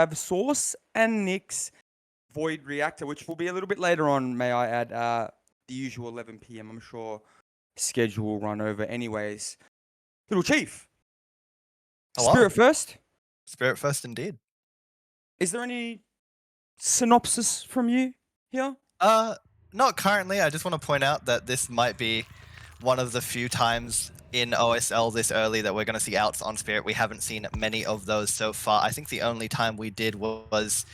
have Source and Nick's Void Reactor, which will be a little bit later on, may I add, the usual 11 PM. I'm sure schedule will run over anyways. Little Chief. Hello. Spirit first. Spirit first indeed. Is there any synopsis from you here? Not currently. I just want to point out that this might be one of the few times in OSL this early that we're going to see outs on Spirit. We haven't seen many of those so far. I think the only time we did was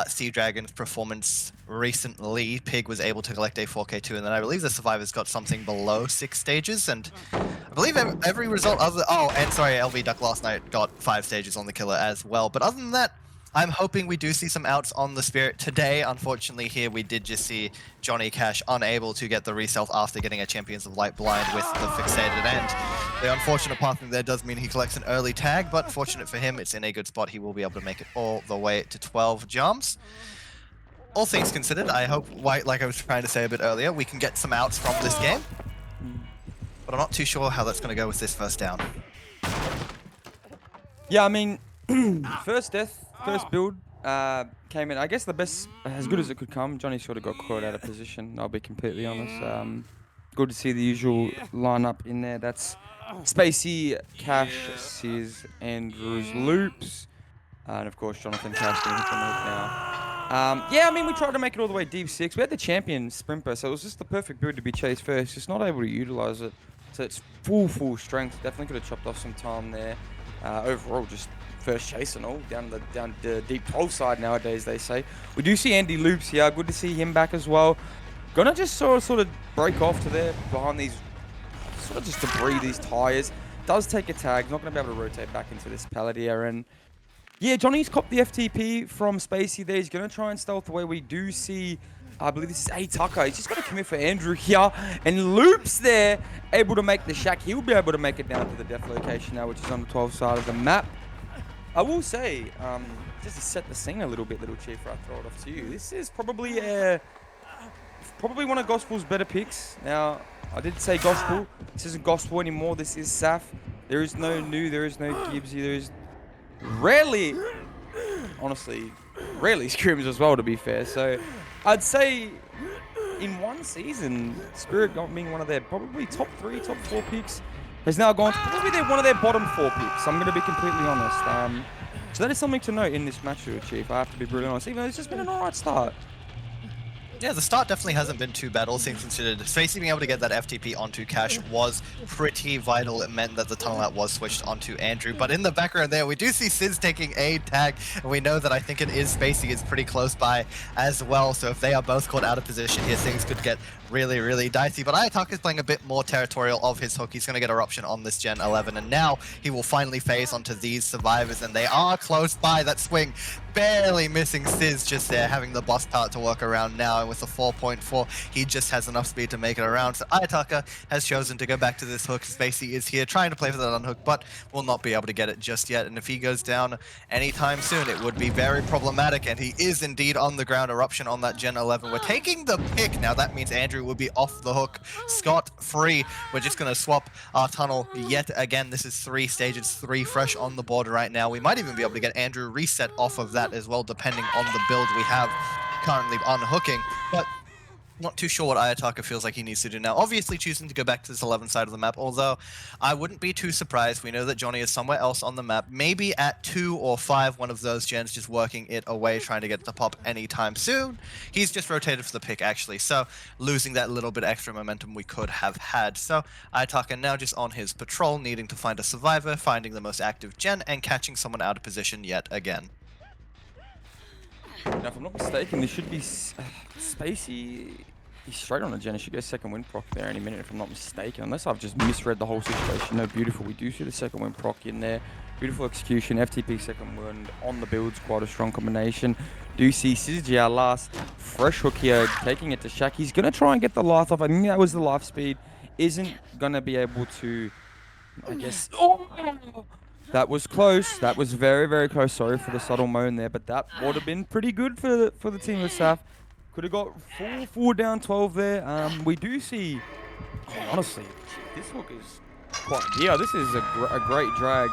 Sea Dragon's performance recently. Pig was able to collect a 4K2, and then I believe the survivors got something below 6 stages, and I believe every result other... Oh, and sorry, LV Duck last night got 5 stages on the killer as well. But other than that, I'm hoping we do see some outs on the Spirit today. Unfortunately, here we did just see Johnny Cash unable to get the reself after getting a Champions of Light blind with the fixated end. The unfortunate part there does mean he collects an early tag, but fortunate for him, it's in a good spot. He will be able to make it all the way to 12 jumps. All things considered, I hope, like I was trying to say a bit earlier, we can get some outs from this game. But I'm not too sure how that's going to go with this first down. Yeah, I mean, first death. First build came in, I guess the best, as good as it could come. Johnny sort of got caught out of position, I'll be completely honest. Good to see the usual lineup in there. That's Spacey, Cash, Sizz, Andrews, Loops, and of course Jonathan Cash getting hit the move now. Yeah, I mean, we tried to make it all the way deep 6. We had the champion Sprimper, so it was just the perfect build to be chased first. Just not able to utilize it. So it's full strength. Definitely could have chopped off some time there. Overall, just first chase and all down the deep 12 side nowadays, they say. We do see Andy Loops here. Good to see him back as well. Gonna just sort of break off to there behind these, sort of just debris, these tires. Does take a tag. Not gonna be able to rotate back into this pallet here. And yeah, Johnny's copped the FTP from Spacey there. He's gonna try and stealth away. We do see, I believe this is A Tucker. He's just got to commit for Andrew here. And Loops there, able to make the shack. He'll be able to make it down to the death location now, which is on the 12 side of the map. I will say, just to set the scene a little bit, Little Chief, I'll throw it off to you. This is probably one of Gospel's better picks. Now, I did say Gospel. This isn't Gospel anymore. This is SAF. There is no New. There is no Gibbsy. There is rarely, honestly, rarely scrims as well, to be fair. So, I'd say in one season, Spirit being one of their probably top 3, top 4 picks, has now gone to probably one of their bottom 4 picks. I'm going to be completely honest. So that is something to note in this match, Chief. I have to be brutally honest. Even though it's just been an alright start. Yeah, the start definitely hasn't been too bad, all things considered. Spacey being able to get that FTP onto Cash was pretty vital. It meant that the tunnel out was switched onto Andrew. But in the background there, we do see Sizz taking a tag, and we know that I think it is Spacey is pretty close by as well. So if they are both caught out of position here, things could get really dicey. But Ayataka is playing a bit more territorial of his hook. He's going to get eruption on this Gen 11, and now he will finally phase onto these survivors, and they are close by. That swing barely missing Sizz just there, having the boss part to work around now, and with the 4.4, he just has enough speed to make it around. So Ayataka has chosen to go back to this hook. Spacey is here trying to play for that unhook, but will not be able to get it just yet. And if he goes down anytime soon, it would be very problematic, and he is indeed on the ground. Eruption on that Gen 11. We're taking the pick. Now that means Andrew will be off the hook scot-free. We're just going to swap our tunnel yet again. This is 3 stages, 3 fresh on the board right now. We might even be able to get Andrew reset off of that as well, depending on the build we have currently unhooking. But not too sure what Ayataka feels like he needs to do now. Obviously choosing to go back to this 11 side of the map, although I wouldn't be too surprised. We know that Johnny is somewhere else on the map, maybe at 2 or 5, one of those gens just working it away, trying to get the pop anytime soon. He's just rotated for the pick, actually, so losing that little bit extra momentum we could have had. So Ayataka now just on his patrol, needing to find a survivor, finding the most active gen, and catching someone out of position yet again. Now, if I'm not mistaken, this should be Spacey. He's straight on a gen. He should get a second win proc there any minute, if I'm not mistaken. Unless I've just misread the whole situation. No, beautiful. We do see the second win proc in there. Beautiful execution. FTP second win on the build's quite a strong combination. Do see Sizz, our last fresh hook here, taking it to Shaq. He's going to try and get the life off. I think that was the life speed. Isn't going to be able to, I guess... Oh! That was close. That was very close. Sorry for the subtle moan there, but that would have been pretty good for the team of SAF. Could have got full down 12 there. We do see, honestly, this hook is quite... Yeah, this is a great drag.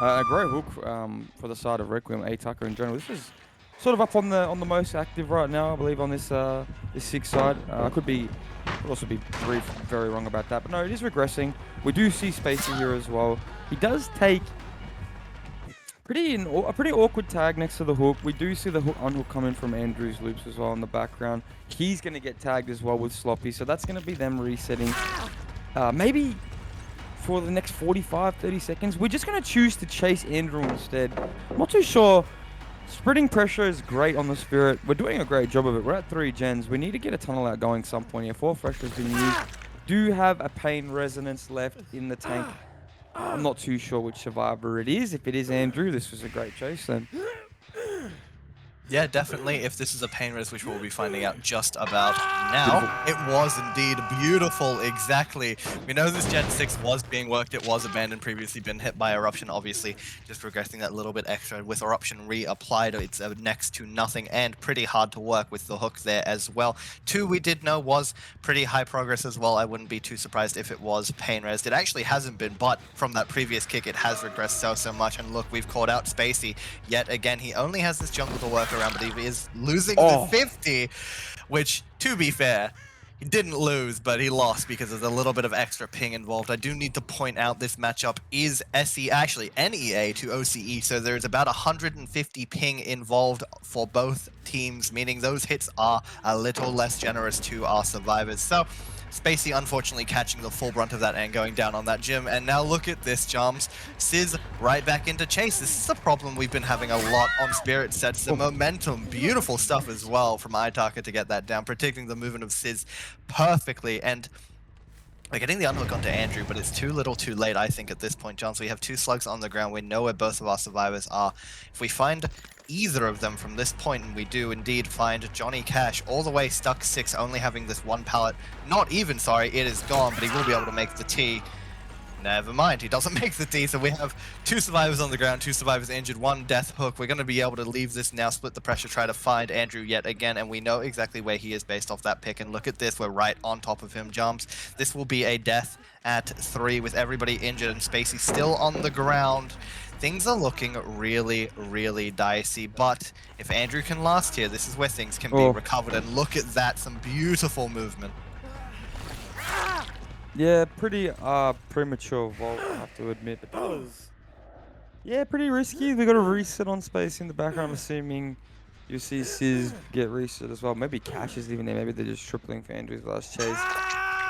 A great hook for the side of Reqiuem, Tucker in general. This is sort of up on the most active right now, I believe, on this this 6 side. Could also be very wrong about that, but no, it is regressing. We do see Spacey here as well. He does take a pretty awkward tag next to the hook. We do see the unhook coming from Andrew's loops as well in the background. He's going to get tagged as well with Sloppy, so that's going to be them resetting. Maybe for the next 45, 30 seconds, we're just going to choose to chase Andrew instead. I'm not too sure. Spreading pressure is great on the Spirit. We're doing a great job of it. We're at 3 gens. We need to get a tunnel out going some point here. 4 fresh has been used. Do have a pain resonance left in the tank. I'm not too sure which survivor it is. If it is Andrew, this was a great chase then. Yeah, definitely. If this is a pain res, which we'll be finding out just about now, beautiful. It was indeed beautiful. Exactly. We know this Gen 6 was being worked. It was abandoned, previously been hit by Eruption, obviously. Just progressing that little bit extra with Eruption reapplied. It's next to nothing and pretty hard to work with the hook there as well. 2 we did know was pretty high progress as well. I wouldn't be too surprised if it was pain res. It actually hasn't been, but from that previous kick, it has regressed so much. And look, we've called out Spacey yet again. He only has this jungle to work around, but he is losing the 50, which, to be fair, he didn't lose, but he lost because there's a little bit of extra ping involved. I do need to point out this matchup is NEA to OCE, so there's about 150 ping involved for both teams, meaning those hits are a little less generous to our survivors. So Spacey unfortunately catching the full brunt of that and going down on that gym. And now look at this, Jams. Sizz right back into chase. This is a problem we've been having a lot on Spirit sets. The momentum, beautiful stuff as well from Itaka to get that down, predicting the movement of Sizz perfectly. And we're getting the unhook onto Andrew, but it's too little too late, I think, at this point, John. So we have 2 slugs on the ground. We know where both of our survivors are. If we find either of them from this point, and we do indeed find Johnny Cash all the way stuck 6, only having this 1 pallet. Not even, sorry, it is gone, but he will be able to make the T. Never mind, he doesn't make the D, so we have 2 survivors on the ground, 2 survivors injured, 1 death hook. We're going to be able to leave this now, split the pressure, try to find Andrew yet again, and we know exactly where he is based off that pick. And look at this, we're right on top of him, Jumps. This will be a death at 3 with everybody injured and Spacey still on the ground. Things are looking really, really dicey, but if Andrew can last here, this is where things can be recovered. And look at that, some beautiful movement. Yeah, pretty premature vault, I have to admit. But that was, yeah, pretty risky. We got a reset on Space in the background. I'm assuming you see Sizz get reset as well. Maybe Cash is even there. Maybe they're just tripling for Andrew's last chase.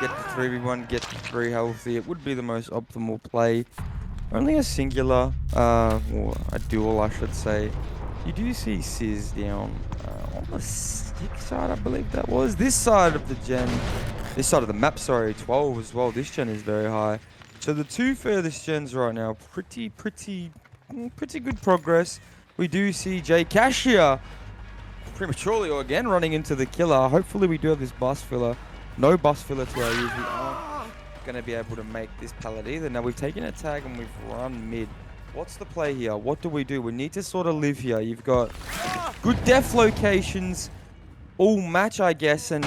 Get the 3v1, get the 3 healthy. It would be the most optimal play. Only a singular, or a duel, I should say. You do see Sizz down on the 6 side, I believe that was. This side of the gen, this side of the map, sorry, 12 as well. This gen is very high. So the 2 furthest gens right now, pretty good progress. We do see J Cash here prematurely or again running into the killer. Hopefully we do have this bus filler. No bus filler to our use. We aren't going to be able to make this pallet either. Now we've taken a tag and we've run mid. What's the play here? What do? We need to sort of live here. You've got good def locations, all match, I guess, and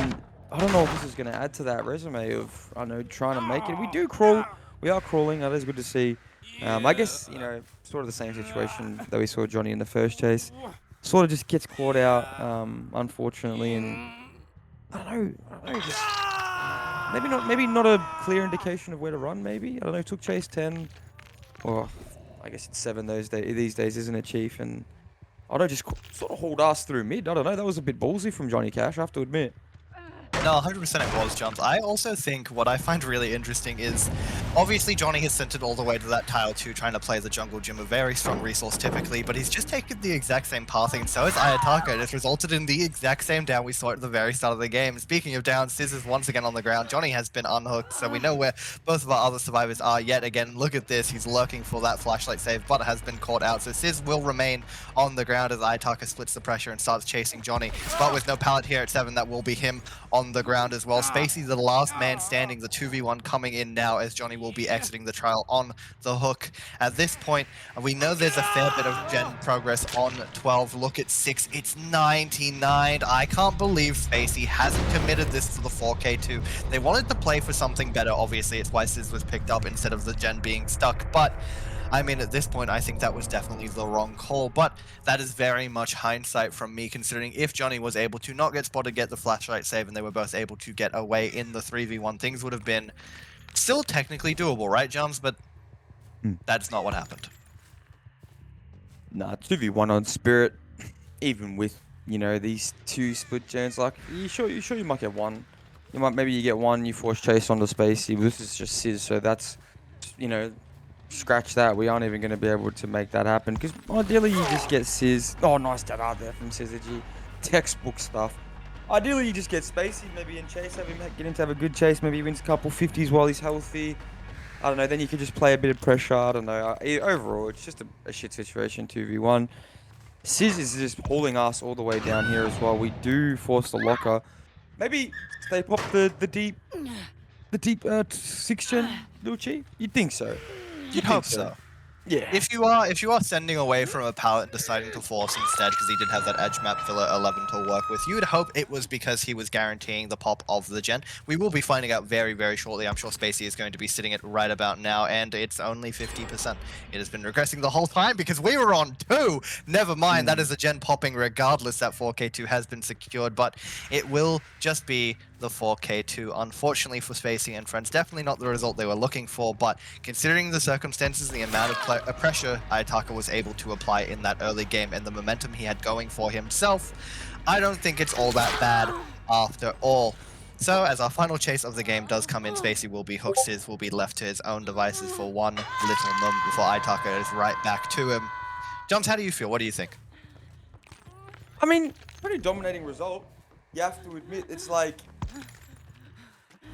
I don't know if this is going to add to that resume of, I don't know, trying to make it. We do crawl. We are crawling. That is good to see. I guess, you know, sort of the same situation that we saw Johnny in the first chase. Sort of just gets caught out, unfortunately, and I don't know, just maybe not a clear indication of where to run. Maybe, I don't know. Took chase 10, or I guess it's 7 these days, isn't it, Chief? And I don't just sort of hauled ass through mid. I don't know. That was a bit ballsy from Johnny Cash, I have to admit. No, 100% it was, Jumps. I also think what I find really interesting is, obviously Johnny has sent it all the way to that tile 2, trying to play the jungle gym, a very strong resource typically, but he's just taken the exact same pathing, and so has Ayataka, and it's resulted in the exact same down we saw at the very start of the game. Speaking of down, Sizz is once again on the ground. Johnny has been unhooked, so we know where both of our other survivors are yet again. Look at this, he's lurking for that flashlight save, but has been caught out, so Sizz will remain on the ground as Ayataka splits the pressure and starts chasing Johnny, but with no pallet here at 7, that will be him on the ground as well. Spacey, the last man standing, the 2v1 coming in now as Johnny will be exiting the trial on the hook. At this point, we know there's a fair bit of gen progress on 12. Look at 6, it's 99. I can't believe Spacey hasn't committed this to the 4K2. They wanted to play for something better, obviously. It's why Sizz was picked up instead of the gen being stuck, but I mean, at this point, I think that was definitely the wrong call, but that is very much hindsight from me, considering if Johnny was able to not get spotted, get the flashlight save, and they were both able to get away in the 3v1, things would have been still technically doable, right, Jums? But that's not what happened. Nah, 2v1 on Spirit, even with, you know, these two split gens, like, you sure you might get one. Maybe you get one, you force chase onto Spacey. This is just Sizz, so that's, you know, scratch that. We aren't even going to be able to make that happen, because ideally you just get Sizz. Oh, nice dead out there from Syzygy. Textbook stuff. Ideally you just get Spacey, maybe in chase, get him to have a good chase, maybe he wins a couple 50s while he's healthy. I don't know, then you could just play a bit of pressure. I don't know. Overall, it's just a shit situation, 2v1. Sizz is just pulling us all the way down here as well. We do force the locker. Maybe they pop the deep 6-gen Luchi? You'd think so. You'd hope so. Yeah. If you are sending away from a pallet and deciding to force instead, because he did have that edge map filler 11 to work with, you would hope it was because he was guaranteeing the pop of the gen. We will be finding out very, very shortly. I'm sure Spacey is going to be sitting it right about now, and it's only 50%. It has been regressing the whole time because we were on 2. Never mind, that is a gen popping regardless that 4K2 has been secured, but it will just be the 4K2. Unfortunately for Spacey and friends, definitely not the result they were looking for, but considering the circumstances, the amount of pressure Ayataka was able to apply in that early game and the momentum he had going for himself, I don't think it's all that bad after all. So as our final chase of the game does come in, Spacey will be hooked, Sizz will be left to his own devices for one little moment before Ayataka is right back to him. Jumps, how do you feel? What do you think? I mean, pretty dominating result. You have to admit, it's like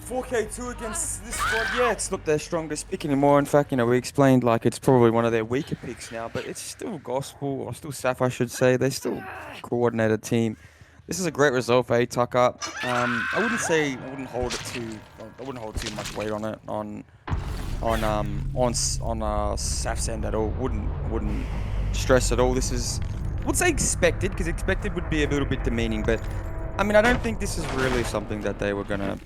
4K2 against this squad. Yeah, it's not their strongest pick anymore. In fact, you know, we explained like it's probably one of their weaker picks now, but it's still Gospel, or still SAF, I should say. They're still a coordinated team. This is a great result for Ayataka. I wouldn't hold too much weight on it on SAF's end at all. Wouldn't stress at all. This is, I would say expected, because expected would be a little bit demeaning, but I mean, I don't think this is really something that they were gonna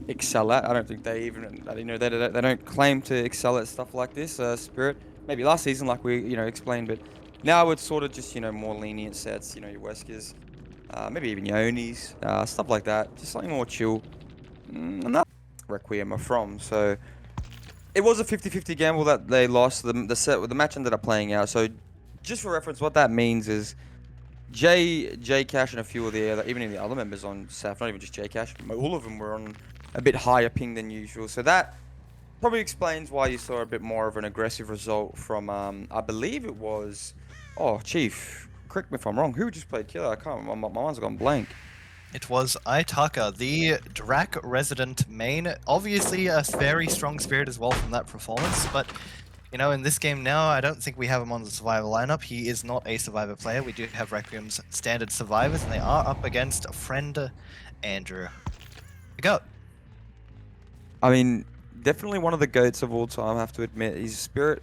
excel at. I don't think they even, you know, they don't claim to excel at stuff like this. Spirit, maybe last season, like we, you know, explained, but now it's sort of just, you know, more lenient sets. You know, your Weskers, maybe even your Onis, stuff like that. Just something more chill. And that's Reqiuem are from. So it was a 50-50 gamble that they lost. The match ended up playing out. So just for reference, what that means is J Cash and a few of even the other members on SAF, not even just J Cash, all of them were on a bit higher ping than usual. So that probably explains why you saw a bit more of an aggressive result from, I believe it was, oh, Chief, correct me if I'm wrong, who just played Killer? I can't remember, my mind's gone blank. It was Ayataka, the Drac resident main. Obviously a very strong Spirit as well from that performance, but you know, in this game now, I don't think we have him on the Survivor lineup. He is not a Survivor player. We do have Requiem's standard Survivors, and they are up against friend Andrew. Go. I mean, definitely one of the GOATs of all time, I have to admit. His Spirit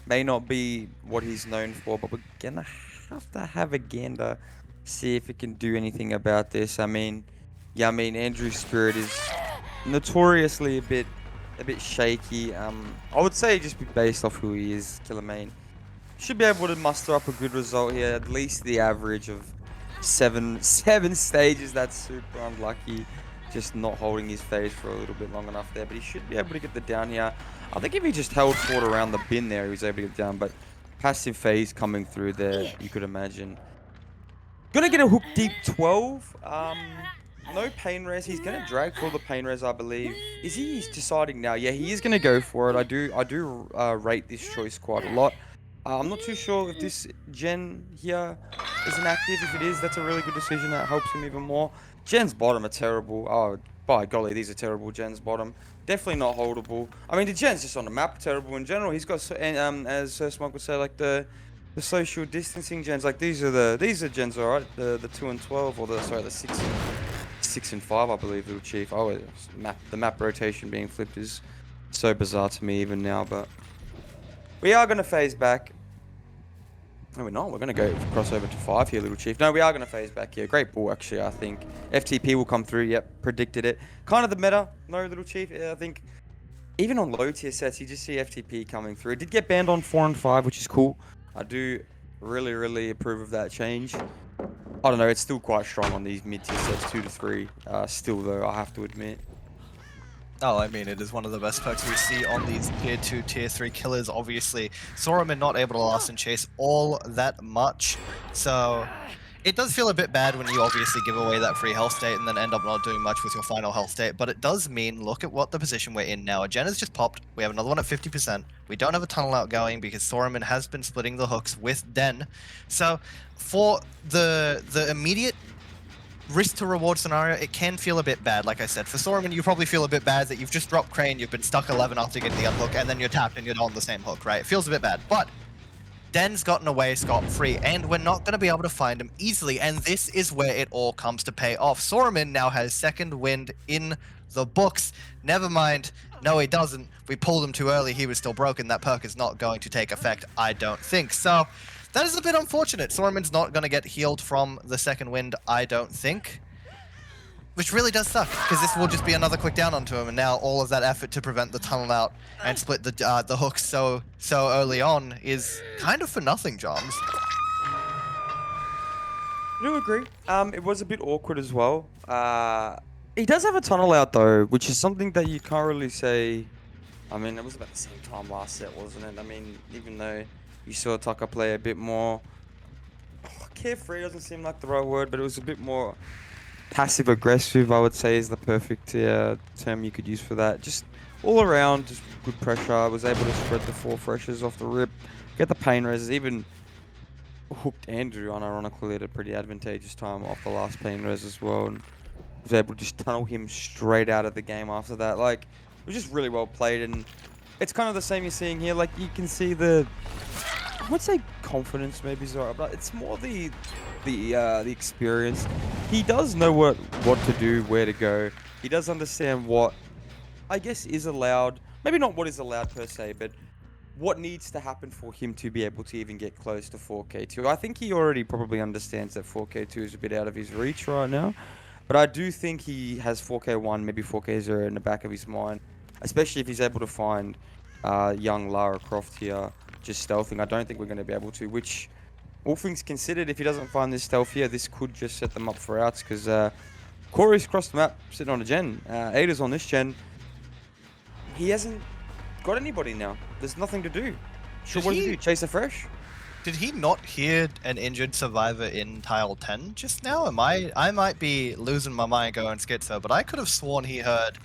may not be what he's known for, but we're gonna have to have a gander, see if it can do anything about this. I mean, yeah, I mean, Andrew's Spirit is notoriously a bit shaky. I would say just be based off who he is, Killer Main. Should be able to muster up a good result here, at least the average of seven stages. That's super unlucky, just not holding his phase for a little bit long enough there, but he should be able to get the down here. I think if he just held fort around the bin there, he was able to get down, but passive phase coming through there, you could imagine. Gonna get a hook deep 12. No pain res. He's gonna drag for the pain res, I believe. Is he deciding now? Yeah, he is gonna go for it. I do rate this choice quite a lot. I'm not too sure if this gen here is inactive. If it is, that's a really good decision. That helps him even more. Gen's bottom are terrible. Oh, by golly, these are terrible. Gen's bottom. Definitely not holdable. I mean, the gen's just on the map terrible in general. He's got, as Sir Smug would say, like the social distancing gens. Like these are gens, alright. The 2 and 12, or the 6 and 5, I believe, Little Chief. Oh, the map rotation being flipped is so bizarre to me even now, but we are going to phase back. No, we're not. We're going to go cross over to 5 here, Little Chief. No, we are going to phase back here. Great ball, actually, I think. FTP will come through. Yep, predicted it. Kind of the meta. No, Little Chief. Yeah, I think even on low tier sets, you just see FTP coming through. It did get banned on 4 and 5, which is cool. I do really approve of that change. I don't know, it's still quite strong on these mid tier sets, 2 to 3. Still though, I have to admit. Oh, I mean, it is one of the best perks we see on these tier 2, tier 3 killers, obviously. Soramin not able to last and chase all that much, so it does feel a bit bad when you obviously give away that free health state and then end up not doing much with your final health state, but it does mean, look at what the position we're in now. A Gen has just popped, we have another one at 50%, we don't have a tunnel out going because Soramin has been splitting the hooks with Den, so for the immediate risk to reward scenario, it can feel a bit bad, like I said. For Soramin, you probably feel a bit bad that you've just dropped Crane, you've been stuck 11 after getting the unhook, and then you're tapped and you're on the same hook, right? It feels a bit bad, but Den's gotten away scot-free, and we're not going to be able to find him easily, and this is where it all comes to pay off. Soramin now has second wind in the books. Never mind, no he doesn't. We pulled him too early, he was still broken. That perk is not going to take effect, I don't think. So that is a bit unfortunate. Soramin's not going to get healed from the second wind, I don't think. Which really does suck, because this will just be another quick down onto him, and now all of that effort to prevent the tunnel out and split the hooks so early on is kind of for nothing, Johns. I do agree. It was a bit awkward as well. He does have a tunnel out though, which is something that you can't really say. I mean, it was about the same time last set, wasn't it? I mean, even though you saw Tucker play a bit more carefree, doesn't seem like the right word, but it was a bit more passive aggressive, I would say, is the perfect term you could use for that. Just all around, just good pressure. I was able to spread the 4 freshers off the rip, get the pain reses, even hooked Andrew unironically at a pretty advantageous time off the last pain res as well, and was able to just tunnel him straight out of the game after that. Like, it was just really well played, and it's kind of the same you're seeing here. Like, you can see the, I would say confidence maybe is alright, but it's more the experience. He does know what to do, where to go. He does understand what, I guess, is allowed. Maybe not what is allowed per se, but what needs to happen for him to be able to even get close to 4K2. I think he already probably understands that 4K2 is a bit out of his reach right now, but I do think he has 4K1, maybe 4K0 in the back of his mind, especially if he's able to find young Lara Croft here just stealthing. I don't think we're going to be able to, which, all things considered, if he doesn't find this stealth here, this could just set them up for outs, because Corey's crossed the map sitting on a gen. Ada's on this gen. He hasn't got anybody now. There's nothing to do. Sure, what does he do? Chase a fresh? Did he not hear an injured survivor in tile 10 just now? I might be losing my mind going schizo, but I could have sworn he heard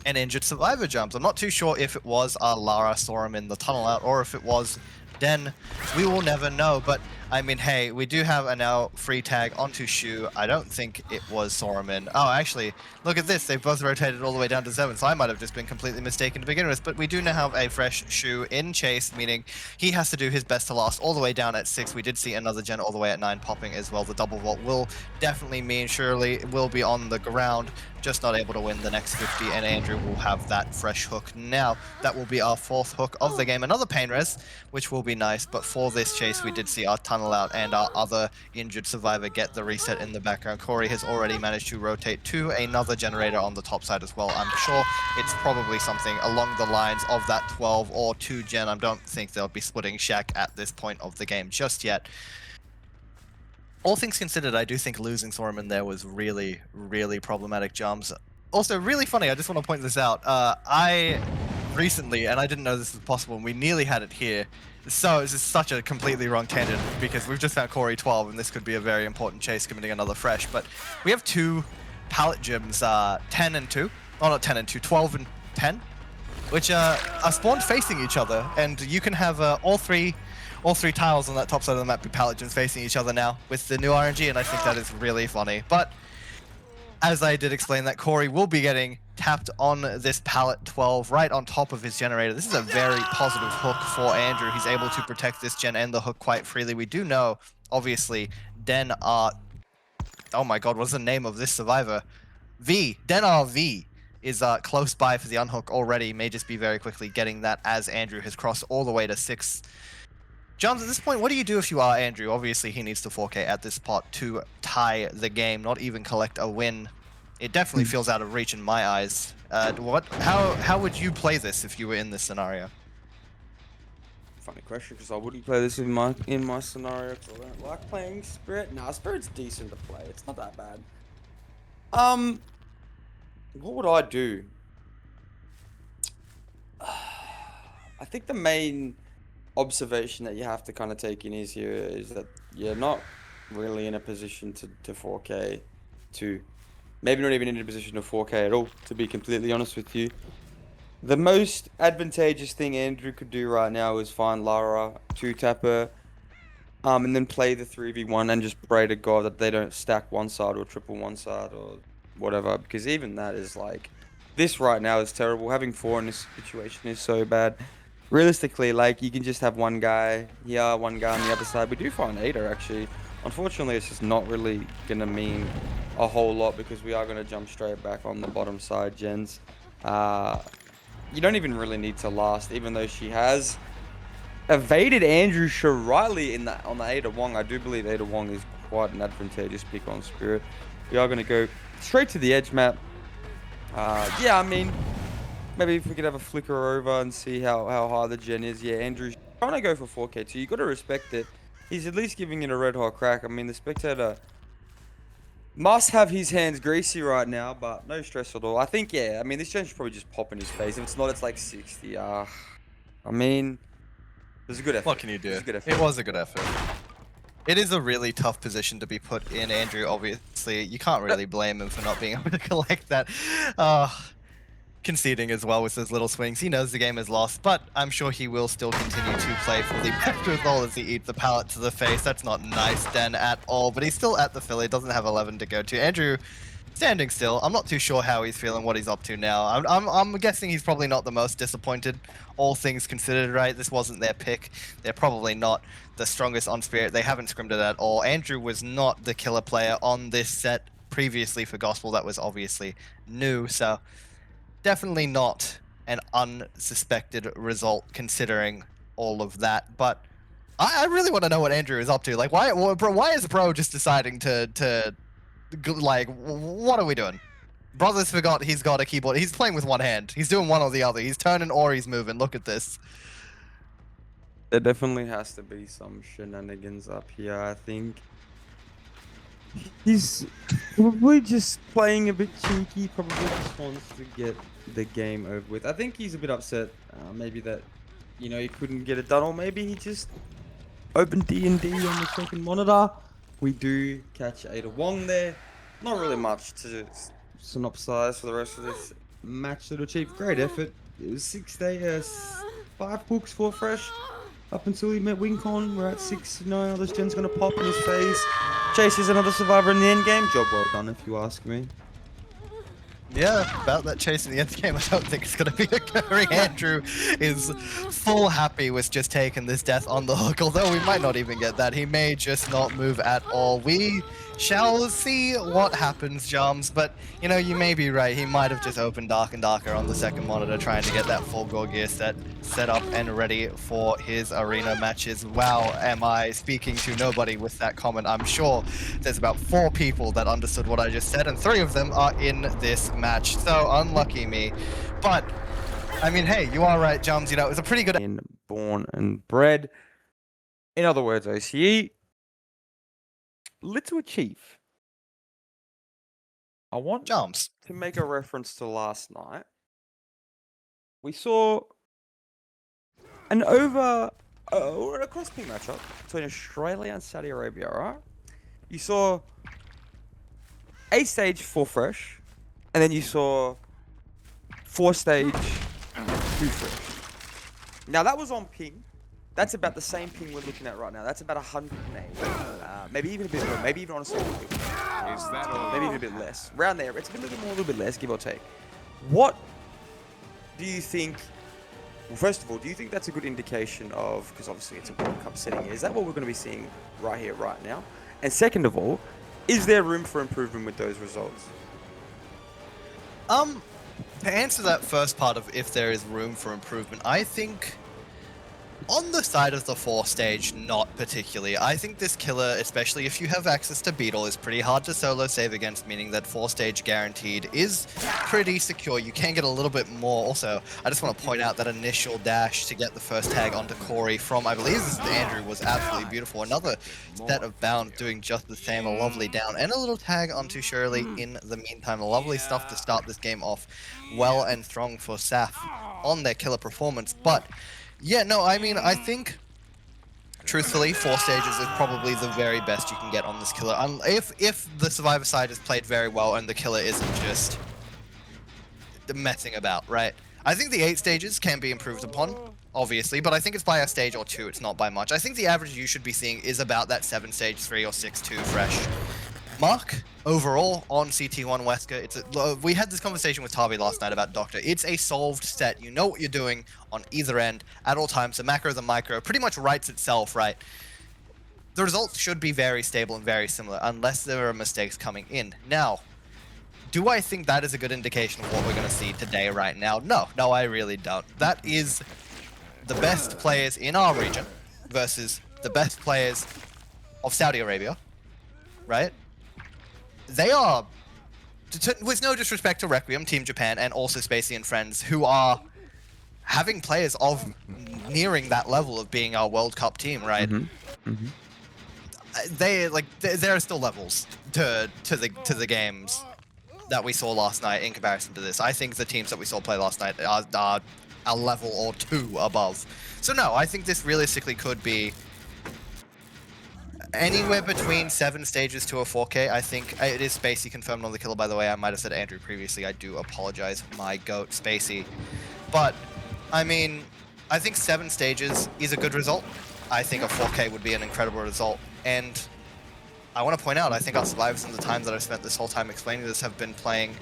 an injured survivor jumps. I'm not too sure if it was Lara saw him in the tunnel out, or if it was Den. We will never know, but I mean, hey, we do have a now free tag onto Shu. I don't think it was Soramin. Oh, actually, look at this. They've both rotated all the way down to 7, so I might have just been completely mistaken to begin with. But we do now have a fresh Shu in chase, meaning he has to do his best to last all the way down at 6. We did see another gen all the way at 9 popping as well. The double vault will definitely mean surely will be on the ground, just not able to win the next 50, and Andrew will have that fresh hook now. That will be our 4th hook of the game. Another pain res, which will be nice, but for this chase, we did see our tunnel out and our other injured survivor get the reset in the background. Corey has already managed to rotate to another generator on the top side as well. I'm sure it's probably something along the lines of that 12 or 2 gen. I don't think they'll be splitting Shaq at this point of the game just yet. All things considered, I do think losing Soramin there was really, really problematic, Jums. Also, really funny, I just want to point this out. I recently, and I didn't know this was possible, and we nearly had it here. So this is such a completely wrong tangent, because we've just found Corey 12, and this could be a very important chase committing another fresh. But we have 2 pallet gyms, 10 and 2. Oh, not 10 and 2, 12 and 10, which are spawned facing each other, and you can have all three tiles on that top side of the map be pallet gyms facing each other now with the new RNG, and I think that is really funny. But as I did explain, that Corey will be getting tapped on this pallet 12 right on top of his generator. This is a very positive hook for Andrew. He's able to protect this gen and the hook quite freely. We do know, obviously, Den R... Oh my god, what's the name of this survivor? V. Den RV is close by for the unhook already. May just be very quickly getting that as Andrew has crossed all the way to 6. Johns, at this point, what do you do if you are Andrew? Obviously, he needs to 4K at this pot to tie the game, not even collect a win. it definitely feels out of reach in my eyes. How would you play this if you were in this scenario? Funny question, because I wouldn't play this in my scenario, because I don't like playing Spirit. Nah, Spirit's decent to play. It's not that bad. What would I do? I think the main observation that you have to kind of take in is that you're not really in a position to 4K, to maybe not even in a position to 4K at all, to be completely honest with you. The most advantageous thing Andrew could do right now is find Lara, 2-tap her, and then play the 3v1 and just pray to God that they don't stack one side or triple one side or whatever, because even that is like, this right now is terrible. Having 4 in this situation is so bad. Realistically, like, you can just have one guy here, one guy on the other side. We do find Ada, actually. Unfortunately, it's just not really going to mean a whole lot, because we are going to jump straight back on the bottom side, gens. You don't even really need to last, even though she has evaded Andrew Shirley on the Ada Wong. I do believe Ada Wong is quite an advantageous pick on Spirit. We are going to go straight to the edge map. Yeah, I mean, maybe if we could have a flicker over and see how high the gen is. Yeah, Andrew's trying to go for 4K too. You got to respect it. He's at least giving it a red hot crack. I mean, the spectator must have his hands greasy right now, but no stress at all. I think, yeah, I mean, this gen should probably just pop in his face. If it's not, it's like 60. I mean, it was a good effort. What can you do? It was a good effort. It is a really tough position to be put in, Andrew. Obviously, you can't really blame him for not being able to collect that. Conceding as well with his little swings. He knows the game is lost, but I'm sure he will still continue to play for the best result as he eats the pallet to the face. That's not nice, Den, at all, but he's still at the Philly, doesn't have 11 to go to. Andrew standing still. I'm not too sure how he's feeling, what he's up to now. I'm guessing he's probably not the most disappointed, all things considered, right? This wasn't their pick. They're probably not the strongest on Spirit. They haven't scrimmed it at all. Andrew was not the killer player on this set previously for Gospel. That was obviously new, so definitely not an unsuspected result considering all of that. But I really want to know what Andrew is up to. Like, why is Bro just deciding to like, what are we doing? Brothers forgot he's got a keyboard. He's playing with one hand. He's doing one or the other. He's turning or he's moving. Look at this. There definitely has to be some shenanigans up here, I think. He's probably just playing a bit cheeky, probably just wants to get the game over with. I think he's a bit upset, maybe that, you know, he couldn't get it done, or maybe he just opened D&D on the second monitor. We do catch Ada Wong there. Not really much to synopsize for the rest of this match to achieve. Great effort. It was 6 days, 5 books, 4 fresh. Up until he met Wincon, we're at 6. No, this gen's gonna pop in his face. Chases another survivor in the end game. Job well done, if you ask me. Yeah, about that chase in the end game, I don't think it's going to be occurring. Andrew is full happy with just taking this death on the hook, although we might not even get that. He may just not move at all. We shall see what happens, Jams, but, you know, you may be right. He might have just opened Dark and Darker on the second monitor, trying to get that full Gore gear set up and ready for his arena matches. Wow, am I speaking to nobody with that comment? I'm sure there's about 4 people that understood what I just said, and 3 of them are in this match. So unlucky me. But, I mean, hey, you are right, Jums. You know, it was a pretty good... Born and bred. In other words, OCE. Little Chief. I want Jums to make a reference to last night. We saw an a cross-ping matchup between Australia and Saudi Arabia, right? You saw A stage 4 fresh, and then you saw 4 stage 2 fresh. Now that was on ping. That's about the same ping we're looking at right now. That's about 108. Maybe even a bit more. Maybe even honestly, maybe even a bit less. Around there. It's a little bit more, a little bit less, give or take. What do you think? Well, first of all, do you think that's a good indication of, because obviously it's a World Cup setting, is that what we're going to be seeing right here, right now? And second of all, is there room for improvement with those results? To answer that first part of if there is room for improvement, I think On the side of the 4 stage, not particularly. I think this killer, especially if you have access to Beetle, is pretty hard to solo save against, meaning that 4 stage guaranteed is pretty secure. You can get a little bit more. Also, I just want to point out that initial dash to get the first tag onto Corey from, I believe this is Andrew, was absolutely beautiful. Another set of bounds doing just the same, a lovely down, and a little tag onto Shirley in the meantime. Lovely stuff to start this game off well and strong for SAF on their killer performance, but yeah, no, I mean, I think, truthfully, 4 stages is probably the very best you can get on this killer. If the Survivor side is played very well and the killer isn't just messing about, right? I think the 8 stages can be improved upon, obviously, but I think it's by a stage or 2, it's not by much. I think the average you should be seeing is about that 7 stage 3 or 6-2 fresh mark overall on CT1 Wesker. We had this conversation with Tavi last night about Doctor. It's a solved set. You know what you're doing on either end at all times. The macro, the micro pretty much writes itself, right? The results should be very stable and very similar unless there are mistakes coming in. Now, do I think that is a good indication of what we're going to see today right now? No, I really don't. That is the best players in our region versus the best players of Saudi Arabia, right? They are, with no disrespect to Reqiuem, Team Japan, and also Spacey and friends, who are having players of nearing that level of being our World Cup team, right? There are still levels to the games that we saw last night in comparison to this. I think the teams that we saw play last night are a level or 2 above. So no, I think this realistically could be anywhere between 7 stages to a 4K. I think it is Spacey confirmed on the killer, by the way. I might have said Andrew previously. I do apologize. My goat, Spacey. But, I mean, I think 7 stages is a good result. I think a 4K would be an incredible result. And I want to point out, I think our survivors in the time that I've spent this whole time explaining this have been playing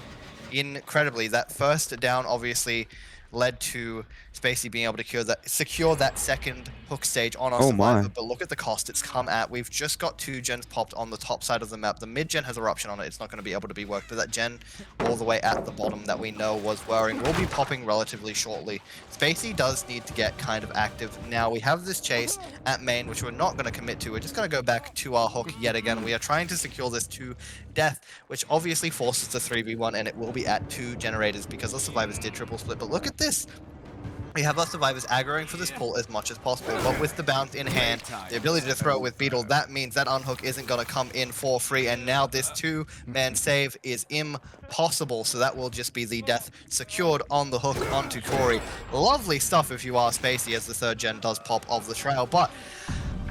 incredibly. That first down, obviously, led to Spacey being able to secure that second hook stage on our Survivor, but look at the cost it's come at. We've just got 2 gens popped on the top side of the map. The mid gen has eruption on it, it's not going to be able to be worked, but that gen all the way at the bottom that we know was whirring will be popping relatively shortly. Spacey does need to get kind of active. Now we have this chase at main, which we're not going to commit to. We're just going to go back to our hook yet again. We are trying to secure this to death, which obviously forces the 3v1, and it will be at 2 generators because the survivors did triple split. But look at this. We have our survivors aggroing for this pull as much as possible, but with the bounce in hand, the ability to throw it with Beetle, that means that unhook isn't going to come in for free, and now this 2-man save is impossible, so that will just be the death secured on the hook onto Corey. Lovely stuff if you are Spacey, as the 3rd gen does pop of the trail, but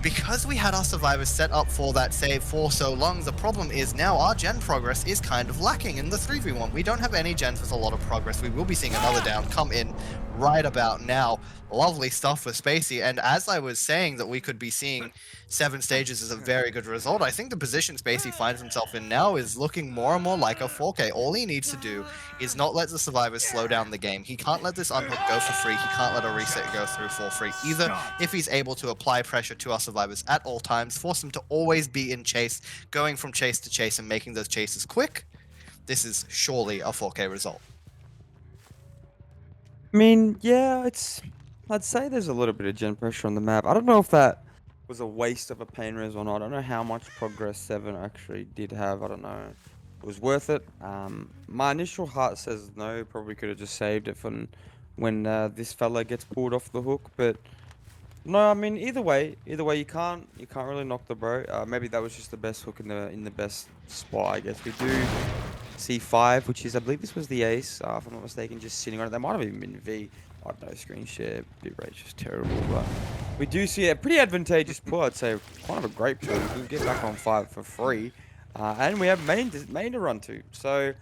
because we had our survivors set up for that save for so long, the problem is now our gen progress is kind of lacking in the 3v1. We don't have any gens with a lot of progress. We will be seeing another down come in right about now. Lovely stuff for Spacey, and as I was saying that we could be seeing 7 stages is a very good result, I think the position Spacey finds himself in now is looking more and more like a 4K. All he needs to do is not let the survivors slow down the game. He can't let this unhook go for free. He can't let a reset go through for free either. If he's able to apply pressure to our survivors at all times, force them to always be in chase, going from chase to chase and making those chases quick, this is surely a 4K result. I mean, yeah, I'd say there's a little bit of gen pressure on the map. I don't know if that was a waste of a pain res or not. I don't know how much progress 7 actually did have. I don't know. It was worth it. My initial heart says no. Probably could have just saved it for when this fella gets pulled off the hook. But no, I mean either way, you can't really knock the bro. Maybe that was just the best hook in the best spot. I guess we do see 5, which is I believe this was the ace. If I'm not mistaken, just sitting on it. That might have even been V. I don't know, screen share, bitrate's just terrible, but we do see a pretty advantageous pull, I'd say, kind of a great pull. We can get back on 5 for free, and we have main to run to. So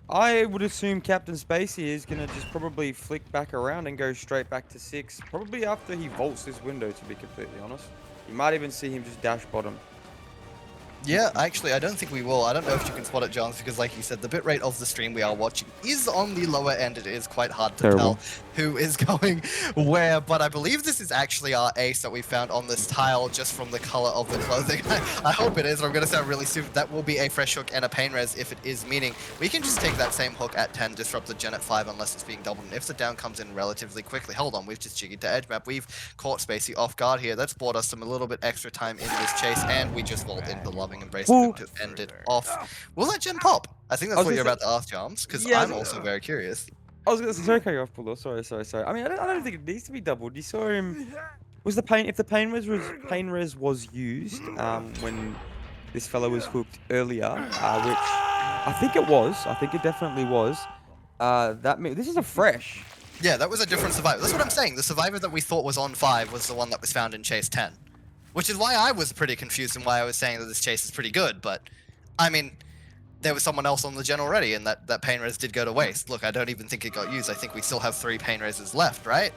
I would assume Captain Spacey is going to just probably flick back around and go straight back to 6, probably after he vaults this window, to be completely honest. You might even see him just dash bottom. Yeah, actually, I don't think we will. I don't know if you can spot it, Johns, because like you said, the bitrate of the stream we are watching is on the lower end. It is quite hard to Terrible. tell who is going where, but I believe this is actually our ace that we found on this tile just from the color of the clothing. I hope it is, or I'm going to sound really stupid. That will be a fresh hook and a pain res if it is, meaning we can just take that same hook at 10, disrupt the gen at 5 unless it's being doubled, and if the down comes in relatively quickly. Hold on, we've just jiggied to edge map. We've caught Spacey off guard here. That's bought us a little bit extra time in this chase, and we just vault into loving embrace Well, to end it off. Will that gen pop? I think that's what you're about to ask, Jarms, because Yeah, I'm also very curious. I was gonna say, sorry, cut you off, Polo. Sorry. I mean, I don't think it needs to be doubled. You saw him. Was the pain? If the pain res was used when this fellow was hooked earlier, which I think it was. I think it definitely was. This is a fresh. Yeah, that was a different survivor. That's what I'm saying. The survivor that we thought was on 5 was the one that was found in chase 10. Which is why I was pretty confused and why I was saying that this chase is pretty good, but I mean, there was someone else on the gen already and that pain res did go to waste. Look, I don't even think it got used. I think we still have 3 pain reses left, right?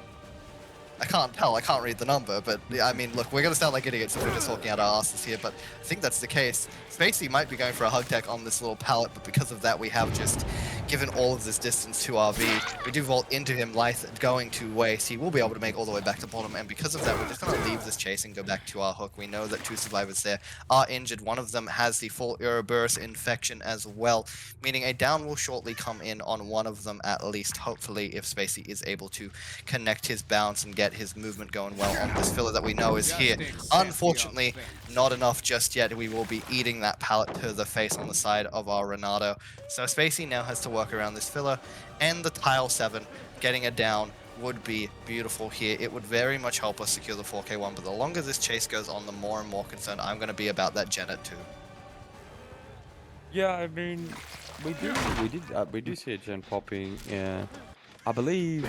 I can't tell, I can't read the number, but I mean, look, we're gonna sound like idiots if we're just talking out our asses here, but I think that's the case. Spacey might be going for a hug tech on this little pallet, but because of that, we have just given all of this distance to RV. We do vault into him, Lyth going to waste. He will be able to make all the way back to bottom, and because of that, we're just gonna leave this chase and go back to our hook. We know that 2 survivors there are injured. One of them has the full Ouroboros infection as well, meaning a down will shortly come in on one of them at least, hopefully, if Spacey is able to connect his bounce and get his movement going well on this filler that we know is here. Unfortunately, not enough just yet. We will be eating that pallet to the face on the side of our Renato. So Spacey now has to work around this filler, and the tile 7, getting it down would be beautiful here. It would very much help us secure the 4K1, but the longer this chase goes on, the more and more concerned I'm going to be about that gen at 2. Yeah, I mean, we do see a gen popping. Yeah, I believe.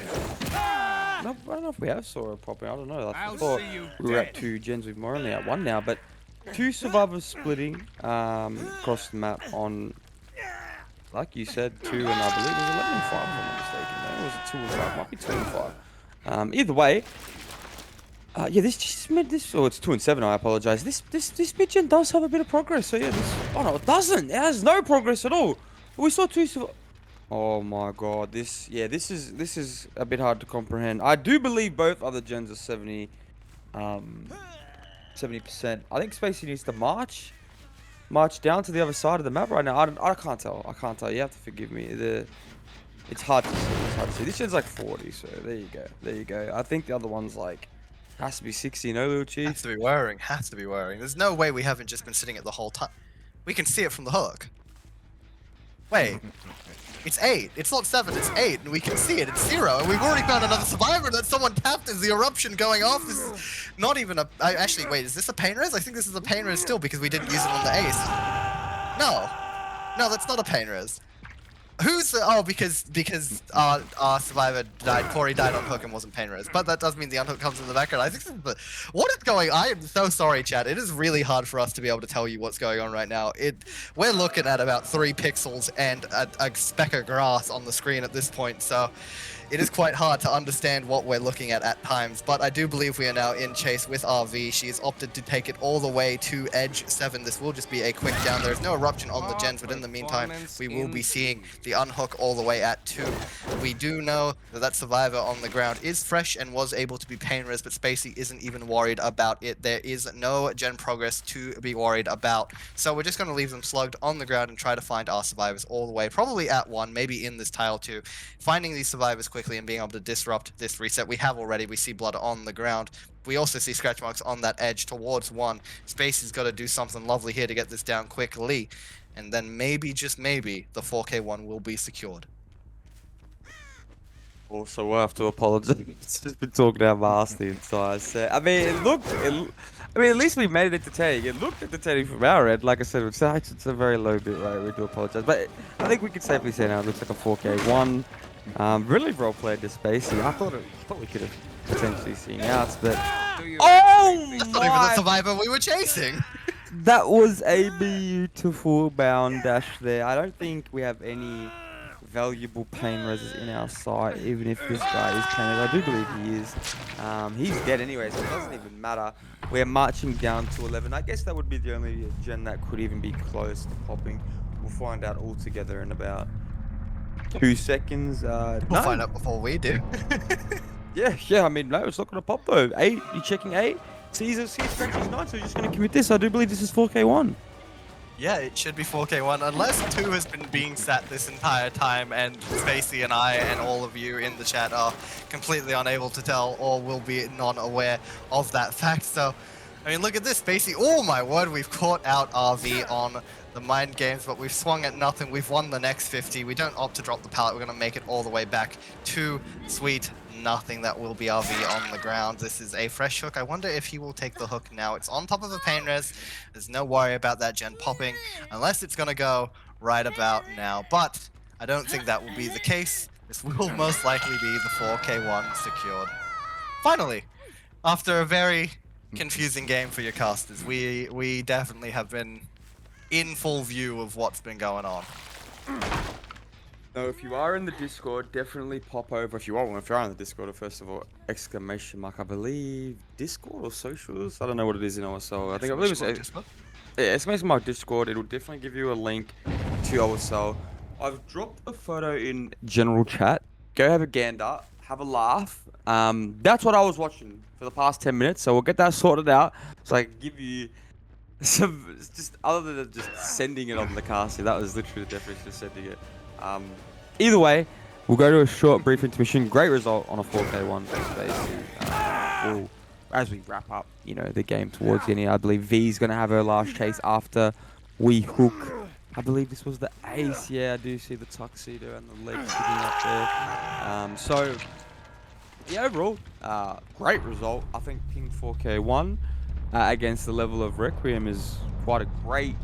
No, I don't know if we have saw it popping. I don't know. I thought we were at 2 gens. We're only at 1 now, but 2 survivors splitting across the map on, like you said, 2 and I believe it was 11 and 5 if I'm not mistaken. Maybe it was 2 and 5. Might be 2 and 5. Either way, yeah, it's 2 and 7. I apologize. This mid gen does have a bit of progress. So yeah, oh no, it doesn't. It has no progress at all. We saw 2. Oh my god, this is a bit hard to comprehend. I do believe both other gens are 70%. I think Spacey needs to march down to the other side of the map right now. I can't tell. You have to forgive me. It's hard to see. This gen's like 40, so there you go. I think the other one's like has to be 60, no, little chief? Has to be worrying. There's no way we haven't just been sitting it the whole time. We can see it from the hook. Wait. It's 8. It's not 7, it's 8, and we can see it. It's 0, and we've already found another survivor that someone tapped as the eruption going off. This is not even a... actually, wait, is this a pain res? I think this is a pain res still because we didn't use it on the ace. No. No, that's not a pain res. Who's the... Oh, because our survivor died. Corey died on hook and wasn't pain res. But that does mean the unhook comes in the background. I think this is the... What is going... I am so sorry, chat. It is really hard for us to be able to tell you what's going on right now. We're looking at about 3 pixels and a speck of grass on the screen at this point, so... It is quite hard to understand what we're looking at times, but I do believe we are now in chase with RV. She has opted to take it all the way to edge 7. This will just be a quick down. There is no eruption on the gens, but in the meantime, we will be seeing the unhook all the way at 2. We do know that survivor on the ground is fresh and was able to be pain res, but Spacey isn't even worried about it. There is no gen progress to be worried about. So we're just going to leave them slugged on the ground and try to find our survivors all the way, probably at 1, maybe in this tile 2. Finding these survivors quickly and being able to disrupt this reset. We have already. We see blood on the ground. We also see scratch marks on that edge towards 1. Spacey's got to do something lovely here to get this down quickly. And then maybe, just maybe, the 4K1 will be secured. Also, we'll have to apologize. It's just been talking out my ass the entire set. I mean, at least we made it entertaining. It looked entertaining from our end. Like I said, it's a very low bit, right? We do apologize. But I think we can safely say now it looks like a 4K1. Really well played this Spacey. I thought we could have potentially seen outs, but oh That's not even the survivor we were chasing. That was a beautiful bound dash there. I don't think we have any valuable pain res in our side, even if this guy is painted. I do believe he is. He's dead anyway, so it doesn't even matter. We're marching down to 11. I guess that would be the only gen that could even be close to popping. We'll find out all together in about 2 seconds. We'll find out before we do. Yeah, I mean, no, it's not going to pop though. 8, you checking 8? Caesar scratches 9, so you're just going to commit this. I do believe this is 4K1. Yeah, it should be 4K1, unless 2 has been being sat this entire time and Spacey and I and all of you in the chat are completely unable to tell or will be non-aware of that fact. So, I mean, look at this, Spacey. Oh my word, we've caught out RV on the mind games, but we've swung at nothing. We've won the next 50. We don't opt to drop the pallet. We're going to make it all the way back to sweet nothing. That will be RV on the ground. This is a fresh hook. I wonder if he will take the hook now. It's on top of a pain res. There's no worry about that gen popping unless it's going to go right about now. But I don't think that will be the case. This will most likely be the 4K1 secured. Finally, after a very confusing game for your casters, we definitely have been in full view of what's been going on. No, if you are in the Discord, definitely pop over. If you are on the Discord, first of all, exclamation mark, I believe, Discord or socials? I don't know what it is in OSL. I believe it's Discord. Yeah, exclamation mark Discord. It'll definitely give you a link to OSL. I've dropped a photo in general chat. Go have a gander, have a laugh. That's what I was watching for the past 10 minutes, so we'll get that sorted out so I can give you some, just other than just sending it on the caster. That was literally the definition of sending it. Either way, we'll go to a short, brief intermission. Great result on a 4K1 space. As we wrap up, the game towards the end, I believe V's going to have her last chase after we hook. I believe this was the ace. Yeah, I do see the tuxedo and the legs sticking up there. So, yeah, overall, great result. I think Ping 4K1 against the level of Reqiuem is quite a great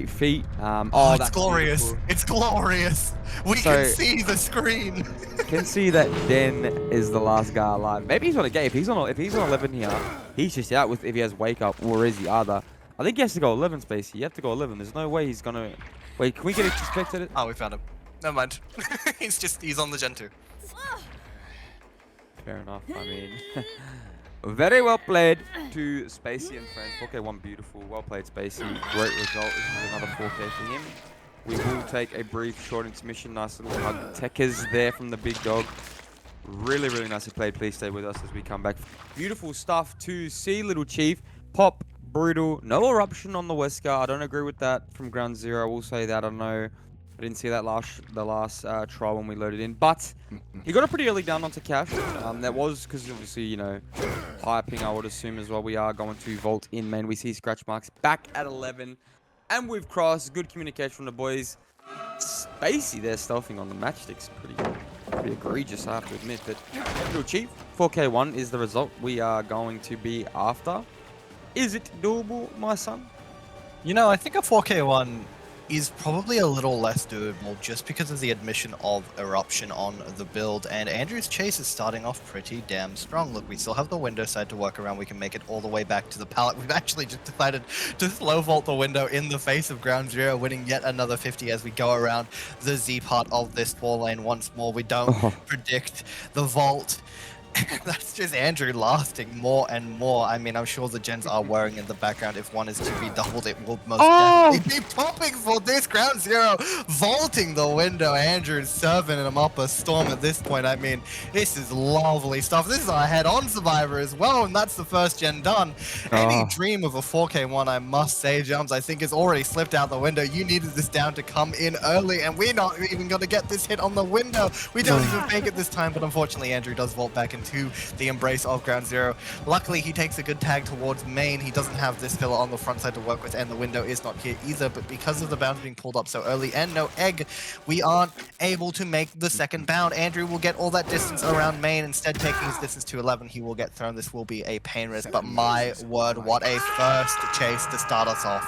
feat. Oh, it's glorious. Beautiful. It's glorious. We can see the screen. Can see that Den is the last guy alive. Maybe he's on a gate. If he's on 11 here, he's just out with if he has wake up, or is he other? I think he has to go 11, Spacey. You have to go 11. There's no way he's gonna. Wait, can we get expected? Oh, we found him. Never mind. he's on the Gen 2. Fair enough. I mean, very well played to Spacey and friends. 4K1 beautiful. Well played, Spacey. Great result. This is another 4K for him. We will take a brief short intermission. Nice little hug. Techers there from the big dog. Really, really nicely played. Please stay with us as we come back. Beautiful stuff to see, Little Chief. Pop, brutal. No eruption on the Wesker. I don't agree with that from ground zero. I will say that. I know I didn't see that the last try when we loaded in, but he got a pretty early down onto Cash. That was because obviously, higher ping, I would assume as well. We are going to vault in main. We see scratch marks back at 11, and we've crossed. Good communication from the boys. Spacey there stealthing on the matchsticks. Pretty egregious, I have to admit. But Little Chief, 4K1 is the result we are going to be after. Is it doable, my son? I think a 4K1 is probably a little less doable just because of the admission of eruption on the build, and Andrew's chase is starting off pretty damn strong. Look, we still have the window side to work around. We can make it all the way back to the pallet. We've actually just decided to slow vault the window in the face of ground zero, winning yet another 50 as we go around the Z part of this 4 lane once more. We don't predict the vault. That's just Andrew lasting more and more. I mean, I'm sure the gens are whirring in the background. If one is to be doubled, it will most definitely be popping for this ground zero. Vaulting the window. Andrew's serving him up a storm at this point. I mean, this is lovely stuff. This is our head-on survivor as well, and that's the first gen done. Any dream of a 4K1, I must say, Jums, I think has already slipped out the window. You needed this down to come in early, and we're not even going to get this hit on the window. We don't even make it this time, but unfortunately, Andrew does vault back into the embrace of ground zero. Luckily, he takes a good tag towards main. He doesn't have this pillar on the front side to work with, and the window is not here either, but because of the bounds being pulled up so early and no egg, we aren't able to make the second bound. Andrew will get all that distance around main, instead taking his distance to 11. He will get thrown. This will be a pain risk, but my word, what a first chase to start us off.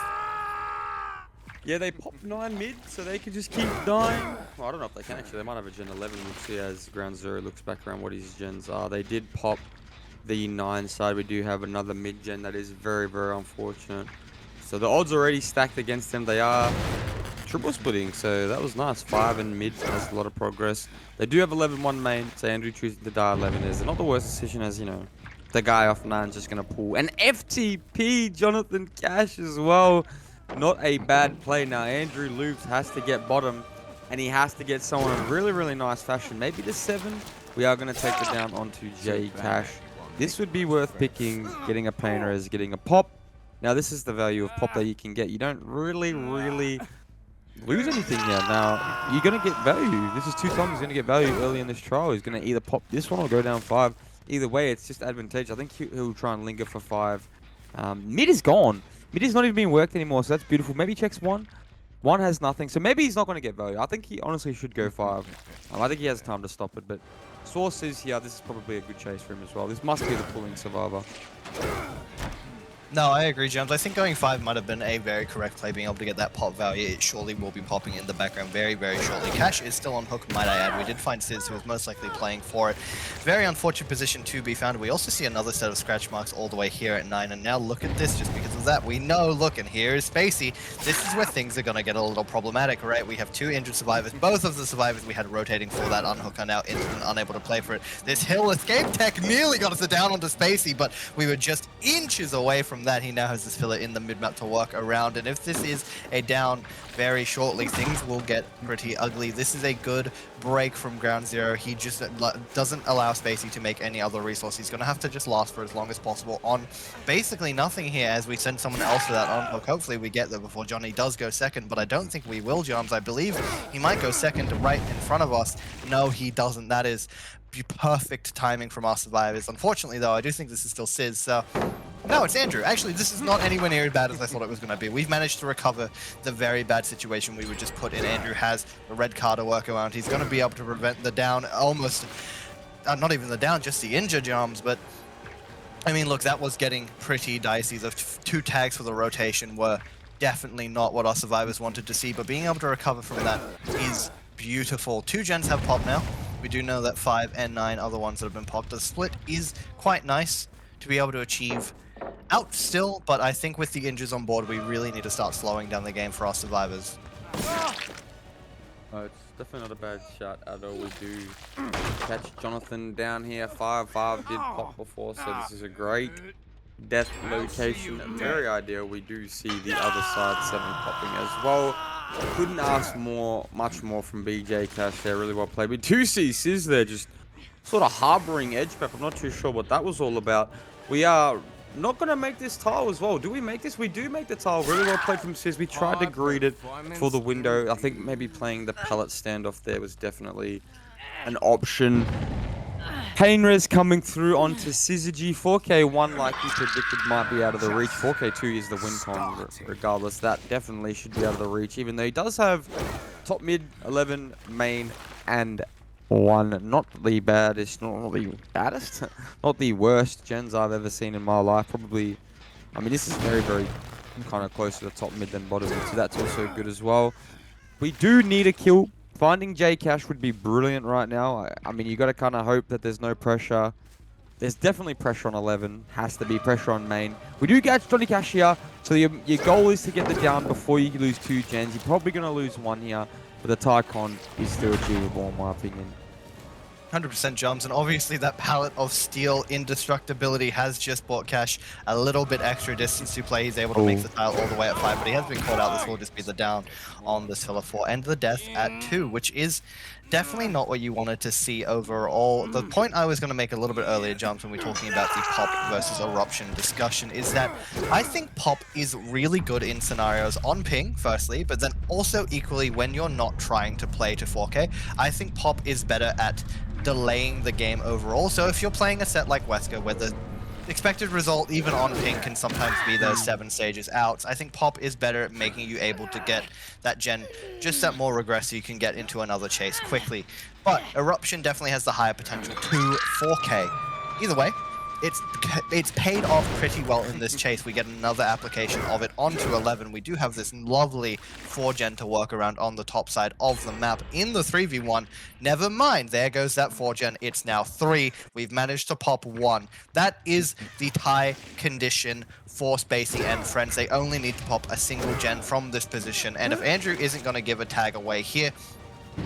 Yeah, they popped 9 mid, so they can just keep dying. Well, I don't know if they can actually. They might have a gen 11. We'll see as ground zero looks back around what his gens are. They did pop the 9 side. We do have another mid gen that is very, very unfortunate. So the odds are already stacked against them. They are triple splitting, so that was nice. 5 and mid has a lot of progress. They do have 11-1 main, so Andrew choosing to die 11 is not the worst decision, as you know. The guy off 9 just going to pull an FTP Jonathan Cash as well. Not a bad play. Now Andrew Loops has to get bottom, and he has to get someone in really, really nice fashion. Maybe the 7. We are going to take it down onto J Cash. This would be worth picking, getting a painter as getting a pop. Now this is the value of pop that you can get. You don't really lose anything here. Now you're going to get value. This is 2 times he's going to get value early in this trial. He's going to either pop this one or go down 5. Either way, it's just advantageous. I think he'll try and linger for 5. Mid is gone. Mid is not even being worked anymore, so that's beautiful. Maybe checks 1. 1 has nothing, so maybe he's not going to get value. I think he honestly should go 5. I think he has time to stop it, but Source is here. This is probably a good chase for him as well. This must be the pulling survivor. No, I agree, James. I think going 5 might have been a very correct play, being able to get that pop value. It surely will be popping in the background very, very shortly. Cash is still on hook, might I add. We did find Sizz, who was most likely playing for it. Very unfortunate position to be found. We also see another set of scratch marks all the way here at 9, and now look at this, just because of that. We know, look, and here is Spacey. This is where things are going to get a little problematic, right? We have 2 injured survivors. Both of the survivors we had rotating for that unhook are now injured and unable to play for it. This hill escape tech nearly got us down onto Spacey, but we were just inches away from that. He now has this filler in the mid-map to work around, and if this is a down very shortly, things will get pretty ugly. This is a good break from ground zero. He just doesn't allow Spacey to make any other resource. He's going to have to just last for as long as possible on basically nothing here as we send someone else for that unhook. Hopefully we get there before Johnny does go second, but I don't think we will, Jams. I believe he might go second right in front of us. No, he doesn't. That is perfect timing from our survivors. Unfortunately, though, I do think this is still Sizz, so... No, it's Andrew. Actually, this is not anywhere near as bad as I thought it was going to be. We've managed to recover the very bad situation we were just put in. Andrew has the red card to work around. He's going to be able to prevent the down, almost... not even the down, just the injured Jams, but... I mean, look, that was getting pretty dicey. The 2 tags for the rotation were definitely not what our survivors wanted to see, but being able to recover from that is beautiful. 2 gens have popped now. We do know that 5 and 9 are the ones that have been popped. The split is quite nice to be able to achieve out still, but I think with the injuries on board, we really need to start slowing down the game for our survivors. It's definitely not a bad shot at all. We do catch Jonathan down here. 5-5 did pop before, so this is a great death location. Very ideal. We do see the other side 7 popping as well. Couldn't ask much more from BJ Cash there. Really well played. We do see Sizz there just sort of harboring edge prep. I'm not too sure what that was all about. We are not going to make this tile as well. Do we make this? We do make the tile. Really well played from Sizz. We tried to greet it for the window. I think maybe playing the pallet standoff there was definitely an option. Pain res coming through onto Syzygy. 4K1, like we predicted, might be out of the reach. 4K2 is the win con, regardless. That definitely should be out of the reach, even though he does have top mid, 11, main, and 1. Not the baddest, not the baddest, not the worst gens I've ever seen in my life. Probably, I mean, this is very, very kind of close to the top mid than bottom mid, so that's also good as well. We do need a kill. Finding J Cash would be brilliant right now. I mean, you got to kind of hope that there's no pressure. There's definitely pressure on 11. Has to be pressure on main. We do catch Johnny Cash here. So your goal is to get the down before you lose 2 gens. You're probably going to lose 1 here. But the Tycon is still achievable in my opinion. 100% jumps, and obviously that palette of steel indestructibility has just bought Cash a little bit extra distance to play. He's able to make the tile all the way at 5, but he has been caught out. This will just be the down on this filler 4 and the death at 2, which is definitely not what you wanted to see overall. The point I was going to make a little bit earlier, Jumps, when we were talking about the pop versus eruption discussion, is that I think pop is really good in scenarios on ping, firstly, but then also equally when you're not trying to play to 4K. I think pop is better at delaying the game overall. So if you're playing a set like Wesker, where the expected result even on ping can sometimes be those 7 stages out, I think pop is better at making you able to get that gen just that more regress so you can get into another chase quickly. But eruption definitely has the higher potential to 4K. Either way, it's paid off pretty well in this chase. We get another application of it onto 11. We do have this lovely 4-gen to work around on the top side of the map in the 3v1. Never mind, there goes that 4-gen. It's now 3. We've managed to pop 1. That is the tie condition for Spacey and friends. They only need to pop a single gen from this position, and if Andrew isn't going to give a tag away here,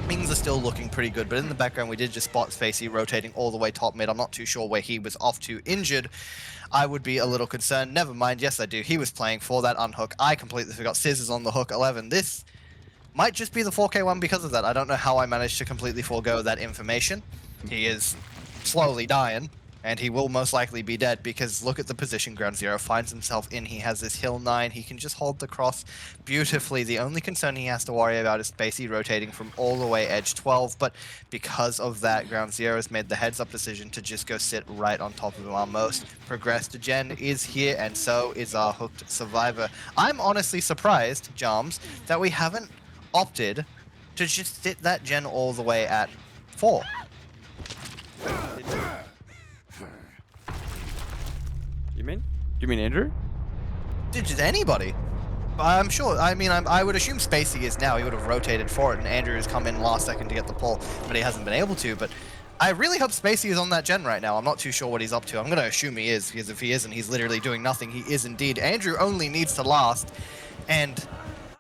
things are still looking pretty good, but in the background we did just spot Spacey rotating all the way top mid. I'm not too sure where he was off to injured. I would be a little concerned. Never mind, yes I do. He was playing for that unhook. I completely forgot Sizz is on the hook 11. This might just be the 4K one because of that. I don't know how I managed to completely forego that information. He is slowly dying, and he will most likely be dead because look at the position Ground Zero finds himself in. He has this hill 9. He can just hold the cross beautifully. The only concern he has to worry about is Spacey rotating from all the way edge 12, but because of that, Ground Zero has made the heads-up decision to just go sit right on top of him. Our most progressed gen is here, and so is our hooked survivor. I'm honestly surprised, Jarms, that we haven't opted to just sit that gen all the way at 4. You mean? Do you mean Andrew? Just anybody. I'm sure. I mean, I would assume Spacey is now. He would have rotated for it, and Andrew has come in last second to get the pull, but he hasn't been able to. But I really hope Spacey is on that gen right now. I'm not too sure what he's up to. I'm going to assume he is, because if he isn't, he's literally doing nothing. He is indeed. Andrew only needs to last, and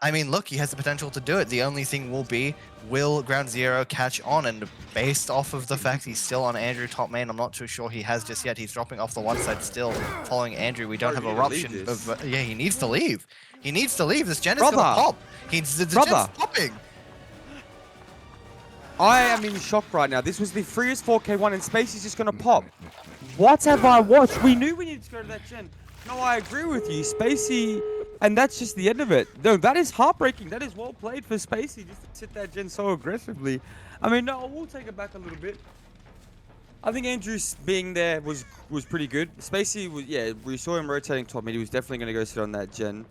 I mean, look, he has the potential to do it. The only thing will be, will Ground Zero catch on? And based off of the fact he's still on Andrew top main, I'm not too sure he has just yet. He's dropping off the one side still, following Andrew. We don't have eruption. Yeah, he needs to leave. He needs to leave. This gen is going to pop. The gen's popping. I am in shock right now. This was the freest 4K1 and Spacey's just going to pop. What have I watched? We knew we needed to go to that gen. No, I agree with you. Spacey, and that's just the end of it. No, that is heartbreaking. That is well played for Spacey just to sit that gen so aggressively. I mean, no, we'll take it back a little bit. I think Andrew's being there was pretty good. Spacey was, yeah, we saw him rotating top mid. He was definitely going to go sit on that gen.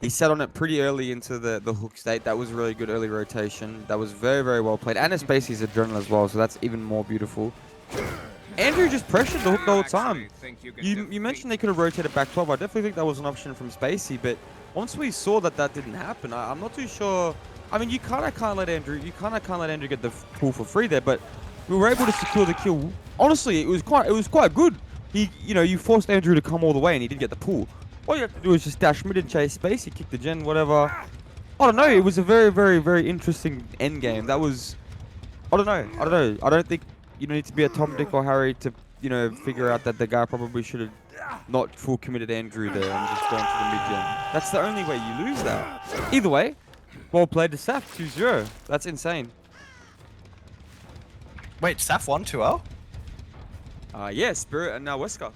He sat on it pretty early into the hook state. That was really good early rotation. That was very, very well played. And Spacey's adrenaline as well, so that's even more beautiful. Andrew just pressured the hook the whole time. You mentioned they could have rotated back 12. I definitely think that was an option from Spacey, but once we saw that didn't happen, I'm not too sure. I mean, you kind of can't let Andrew get the pull for free there, but we were able to secure the kill. Honestly, it was quite good. You forced Andrew to come all the way, and he did get the pull. All you have to do is just dash mid and chase Spacey, kick the gen, whatever. I don't know. It was a very, very, very interesting end game. That was, I don't know. I don't think you need to be a Tom, Dick, or Harry to, figure out that the guy probably should have not full committed Andrew there and just gone to the mid gen. That's the only way you lose that. Either way, well played to SAF 2-0. That's insane. Wait, SAF won 2-0? Yeah, Spirit and now Wesker.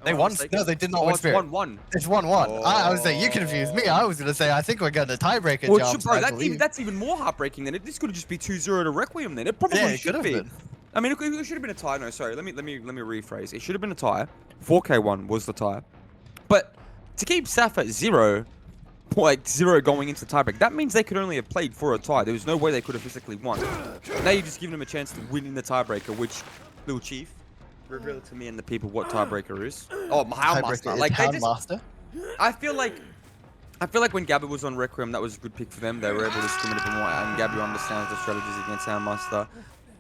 They won. No, they did not win Spirit. It's 1-1. It's 1-1. Oh. I was saying, you confused me. I was going to say, I think we're going to tiebreaker. Well, bro, that's even more heartbreaking than it. This could have just be 2-0 to Reqiuem then. It probably should be. Been. I mean, it should have been a tie. No, sorry. Let me rephrase. It should have been a tie. 4K1 was the tie. But to keep SAF at 0, like 0 going into the tiebreak, that means they could only have played for a tie. There was no way they could have physically won. Now you're just giving them a chance to win in the tiebreaker, which, Little Chief, reveal to me and the people what tiebreaker is. Oh, Master. Like Master. I feel like when Gabby was on Reqiuem, that was a good pick for them. They were able to skim it a bit more, and Gabby understands the strategies against Master.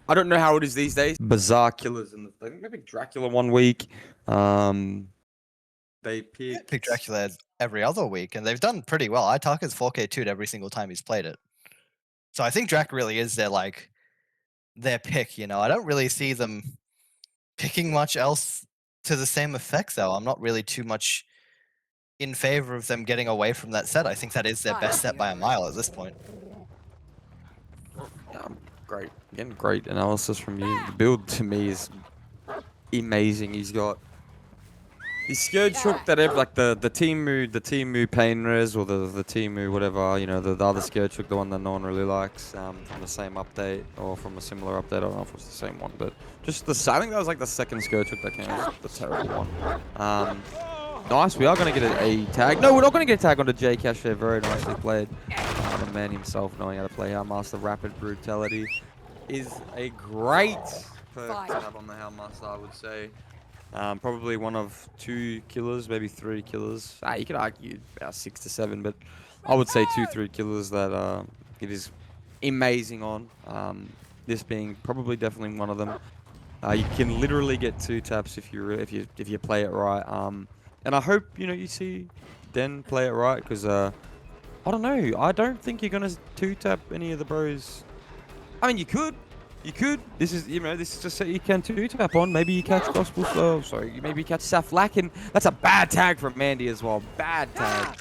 I don't know how it is these days. Bizarre killers in the maybe Dracula one week. They pick Dracula every other week, and they've done pretty well. Itaka's 4K2'd every single time he's played it. So I think Drac really is their pick. I don't really see them picking much else to the same effect, though. I'm not really too much in favor of them getting away from that set. I think that is their best set by a mile at this point. Great. Again, great analysis from you. The build to me is amazing. He's got his scared chook that like the Timu pain res or the Timu whatever, the other scared chook, the one that no one really likes, from the same update or from a similar update. I don't know if it was the same one, but just I think that was like the second scared chook that came out, the terrible one. Nice, we are going to get a tag. No, we're not going to get a tag onto J Cash there. Very nicely played. The man himself knowing how to play Master. Rapid brutality is a great perk to have on the Master, I would say. Probably one of 2 killers, maybe 3 killers. You could argue about 6 to 7, but I would say 2, 3 killers that it is amazing on. This being probably definitely one of them. You can literally get 2 taps if you play it right. And I hope you see Den play it right because I don't know. I don't think you're gonna 2-tap any of the bros. I mean, you could. You could. This is this is just so you can 2-tap on. Maybe you catch Gospel Slow. Sorry, maybe you catch SAF Lacking. That's a bad tag from Mandy as well. Bad tag.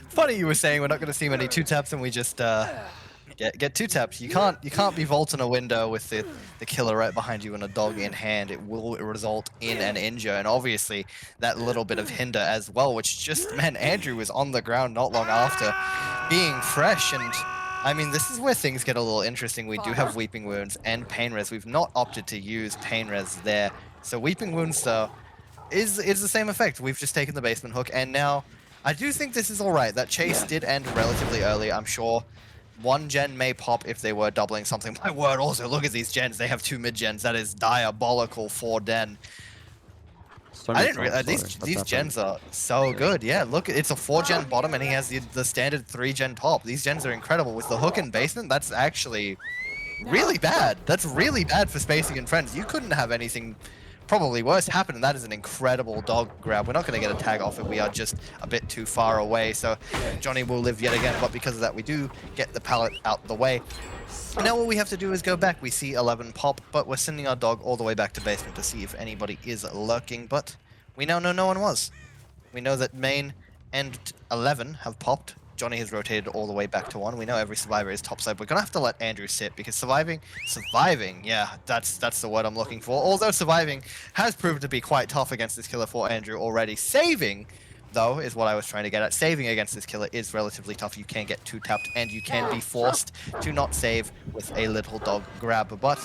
Funny you were saying we're not going to see many 2-taps and we just get 2-taps. You can't be vaulting a window with the killer right behind you and a dog in hand. It will result in an injure, and obviously that little bit of hinder as well, which just meant Andrew was on the ground not long after being fresh. And I mean, this is where things get a little interesting. We do have Weeping Wounds and Pain Res. We've not opted to use Pain Res there. So Weeping Wounds, though, is the same effect. We've just taken the basement hook, and now I do think this is alright. That chase did end relatively early. I'm sure one gen may pop if they were doubling something. My word, also, look at these gens. They have 2 mid-gens. That is diabolical for Den. I didn't realize these gens are so good. Yeah, look, it's a 4-gen bottom, and he has the standard 3-gen top. These gens are incredible. With the hook and basement, that's actually really bad. That's really bad for spacing and friends. You couldn't have anything probably worse happen, and that is an incredible dog grab. We're not going to get a tag off it. We are just a bit too far away, so Johnny will live yet again, but because of that, we do get the pallet out the way. Now what we have to do is go back. We see 11 pop, but we're sending our dog all the way back to basement to see if anybody is lurking, but we now know no one was. We know that main and 11 have popped. Johnny has rotated all the way back to 1. We know every survivor is topside. We're going to have to let Andrew sit because surviving, yeah, that's the word I'm looking for. Although surviving has proven to be quite tough against this killer for Andrew already. Saving, though, is what I was trying to get at. Saving against this killer is relatively tough. You can get 2-tapped and you can be forced to not save with a little dog grab. But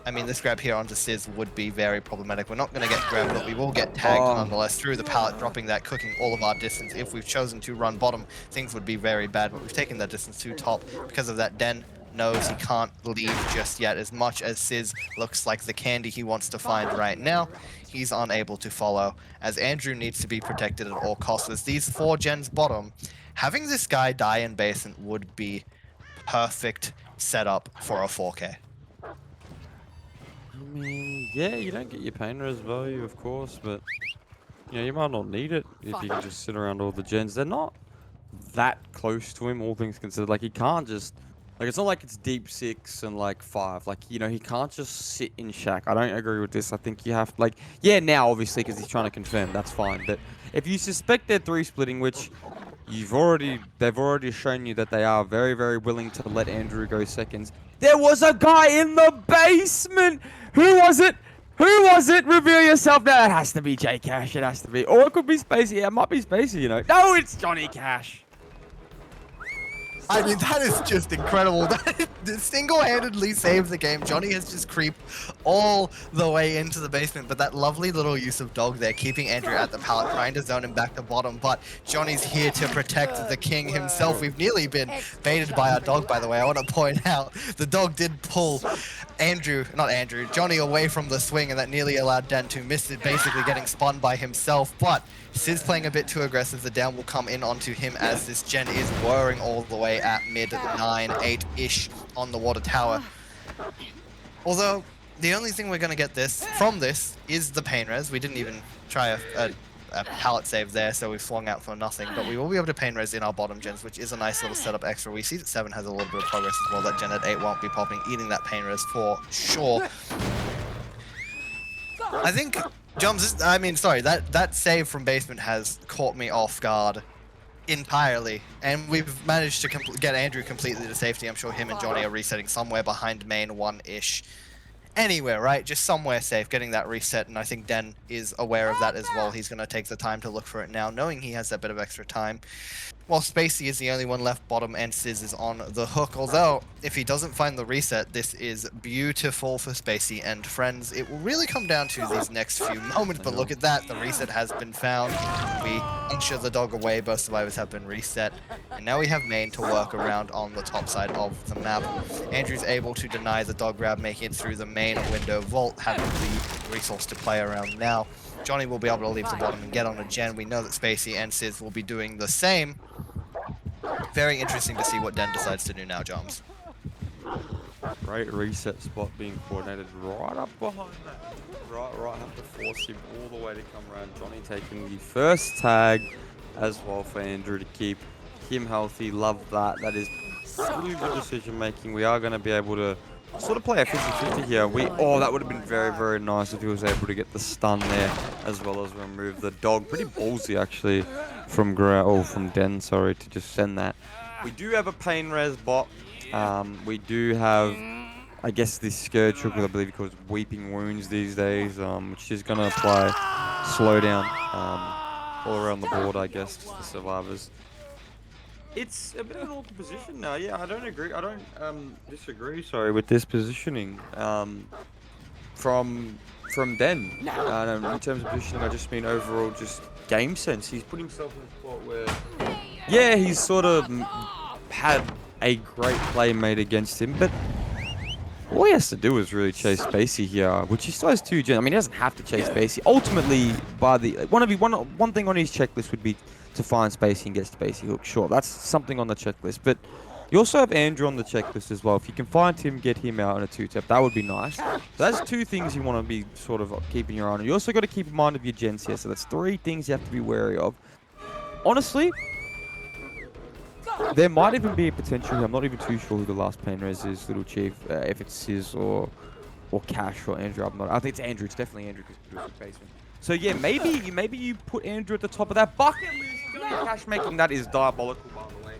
I mean, this grab here onto Sizz would be very problematic. We're not going to get grabbed, but we will get tagged nonetheless through the pallet, dropping that, cooking all of our distance. If we've chosen to run bottom, things would be very bad, but we've taken that distance to top. Because of that, Den knows he can't leave just yet. As much as Sizz looks like the candy he wants to find right now, he's unable to follow, as Andrew needs to be protected at all costs. With these 4 gens bottom, having this guy die in basement would be perfect setup for a 4K. I mean, yeah, you don't get your pain res value, of course, but you might not need it if you can just sit around all the gens. They're not that close to him, all things considered. Like, he can't just it's not like it's deep 6 and like 5. Like, he can't just sit in shack. I don't agree with this. I think you have now obviously because he's trying to confirm, that's fine. But if you suspect they're 3 splitting, which they've already shown you that they are very, very willing to let Andrew go seconds. There was a guy in the basement. Who was it? Who was it? Reveal yourself now. It has to be J Cash. It has to be. Or it could be Spacey. Yeah, it might be Spacey, No, it's Johnny Cash. I mean, that is just incredible. That single-handedly saved the game. Johnny has just creeped all the way into the basement, but that lovely little use of dog there, keeping Andrew at the pallet, trying to zone him back to bottom, but Johnny's here to protect the king himself. We've nearly been baited by our dog, by the way. I want to point out, the dog did pull Johnny away from the swing, and that nearly allowed Dan to miss it, basically getting spun by himself, but Sizz playing a bit too aggressive. The down will come in onto him as this gen is whirring all the way at mid 9, 8-ish on the water tower. Although, the only thing we're going to get from this is the pain res. We didn't even try a pallet save there, so we flung out for nothing. But we will be able to pain res in our bottom gens, which is a nice little setup extra. We see that 7 has a little bit of progress as well. That gen at 8 won't be popping, eating that pain res for sure. I think that save from basement has caught me off guard entirely, and we've managed to get Andrew completely to safety. I'm sure him and Johnny are resetting somewhere behind main 1-ish. Anywhere, right? Just somewhere safe, getting that reset, and I think Den is aware of that as well. He's going to take the time to look for it now, knowing he has that bit of extra time. while Spacey is the only one left bottom and Sizz is on the hook. Although, if he doesn't find the reset, this is beautiful for Spacey and friends. It will really come down to these next few moments, but look at that, the reset has been found. We usher the dog away, both survivors have been reset, and now we have main to work around on the top side of the map. Andrew's able to deny the dog grab, making it through the main window vault, having the resource to play around now. Johnny will be able to leave the bottom and get on a gen. We know that Spacey and Sizz will be doing the same. Very interesting to see what Den decides to do now, Joms. Great reset spot being coordinated right up behind that. Right, have to force him all the way to come around. Johnny taking the first tag as well for Andrew to keep him healthy. Love that. That is really good decision making. We are going to be able to sort of play a 50-50 here. That would have been very, very nice if he was able to get the stun there as well as remove the dog. Pretty ballsy actually from Den, sorry, to just send that. We do have a pain res bot. We do have, I guess, this Scourge hook, I believe he calls Weeping Wounds these days, which is going to apply slowdown all around the board, I guess, to the survivors. It's a bit of an awkward position now. Yeah, I don't agree. I don't disagree. Sorry, with this positioning from Den. In terms of positioning, I just mean overall just game sense. He's put himself in a spot where, yeah, he's sort of had a great play made against him, but all he has to do is really chase Spacey here, which he still has 2 gens. I mean, he doesn't have to chase Spacey. Ultimately, by the one thing on his checklist would be to find Spacey and get Spacey hook. Sure, that's something on the checklist, but you also have Andrew on the checklist as well. If you can find him, get him out in a 2-tap, that would be nice. So that's 2 things you want to be sort of keeping your eye on. You also got to keep in mind of your gens here, so that's 3 things you have to be wary of. Honestly, there might even be a potential here. I'm not even too sure who the last pain res is, Little Chief, if it's Sizz or Cash or Andrew. I think it's Andrew. It's definitely Andrew because he was in the basement. So yeah, maybe you put Andrew at the top of that bucket list. Cash making that is diabolical, by the way.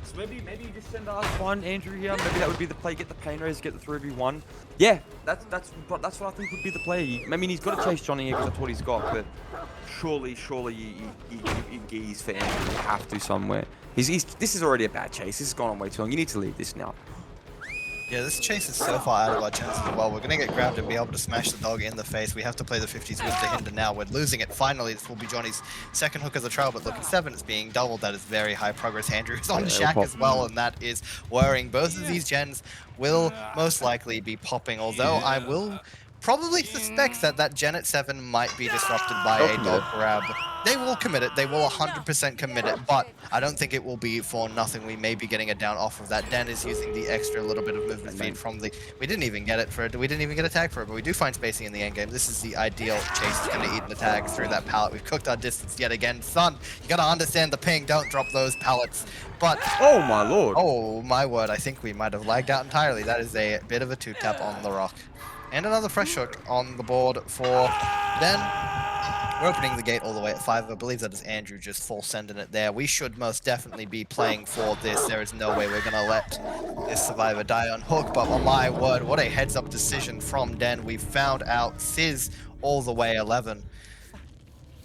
So maybe you just send us one Andrew here. Maybe that would be the play. Get the pain res, get the 3v1. Yeah, that's what I think would be the play. I mean, he's got to chase Johnny here because that's what he's got. But surely you geese for Andrew. You have to somewhere. This is already a bad chase. This has gone on way too long. You need to leave this now. Yeah, this chase is so far out of our chances as well. We're going to get grabbed and be able to smash the dog in the face. We have to play the 50s with the hinder now. We're losing it. Finally, this will be Johnny's second hook as a trail, but look at 7. It's being doubled. That is very high progress. Andrew is on Shack as well, and that is worrying. Both of these gens will most likely be popping, although I will probably suspect that Gen at 7 might be disrupted by a dog grab. They will commit it. They will 100% commit it, but I don't think it will be for nothing. We may be getting a down off of that. Den is using the extra little bit of movement speed from the... We didn't even get it for it. We didn't even get a tag for it, but we do find Spacey in the end game. This is the ideal chase. He's going to eat the tag through that pallet. We've cooked our distance yet again. Son, you got to understand the ping. Don't drop those pallets. But... Oh, my lord. Oh, my word. I think we might have lagged out entirely. That is a bit of a 2-tap on the rock. And another fresh hook on the board for Den. We're opening the gate all the way at 5. I believe that is Andrew just full sending it there. We should most definitely be playing for this. There is no way we're going to let this survivor die on hook. But oh my word, what a heads-up decision from Den. We found out Sizz all the way 11.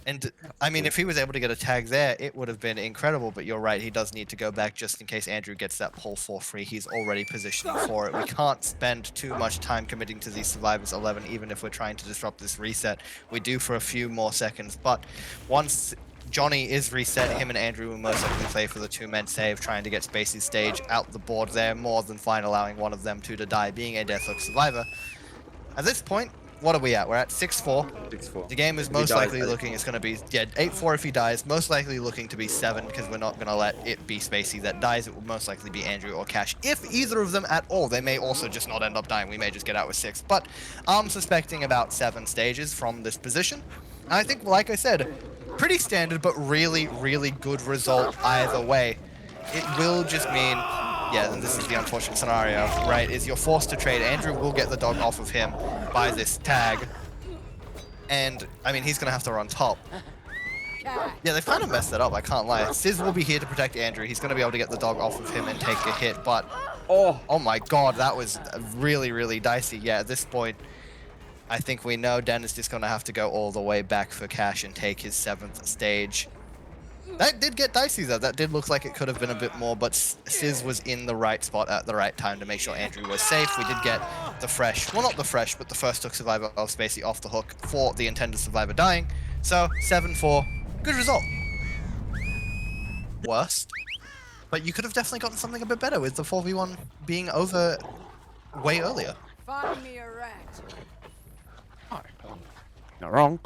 And, I mean, if he was able to get a tag there, it would have been incredible. But you're right, he does need to go back just in case Andrew gets that pull for free. He's already positioning for it. We can't spend too much time committing to these Survivors 11, even if we're trying to disrupt this reset. We do for a few more seconds. But once Johnny is reset, him and Andrew will most likely play for the 2-man save, trying to get Spacey's stage out the board there, more than fine allowing one of them to die, being a Deathhook survivor. At this point, what are we at? We're at 6-4. 6-4. The game is most likely looking, it's going to be, 8-4 if he dies. Most likely looking to be 7 because we're not going to let it be Spacey that dies. It will most likely be Andrew or Cash. If either of them at all, they may also just not end up dying. We may just get out with 6. But I'm suspecting about 7 stages from this position. And I think, like I said, pretty standard, but really, really good result either way. It will just mean... Yeah, and this is the unfortunate scenario, right, is you're forced to trade. Andrew will get the dog off of him by this tag. And, I mean, he's going to have to run top. Yeah, they've kind of messed it up, I can't lie. Sizz will be here to protect Andrew. He's going to be able to get the dog off of him and take a hit, but... Oh my god, that was really, really dicey. Yeah, at this point, I think we know Den is just going to have to go all the way back for Cash and take his 7th stage. That did get dicey though. That did look like it could have been a bit more, but Sizz was in the right spot at the right time to make sure Andrew was safe. We did get the fresh, well not the fresh, but the first hook survivor of Spacey off the hook for the intended survivor dying. So 7-4, good result. Worst, but you could have definitely gotten something a bit better with the 4v1 being over way earlier. Find me a rat. Not wrong.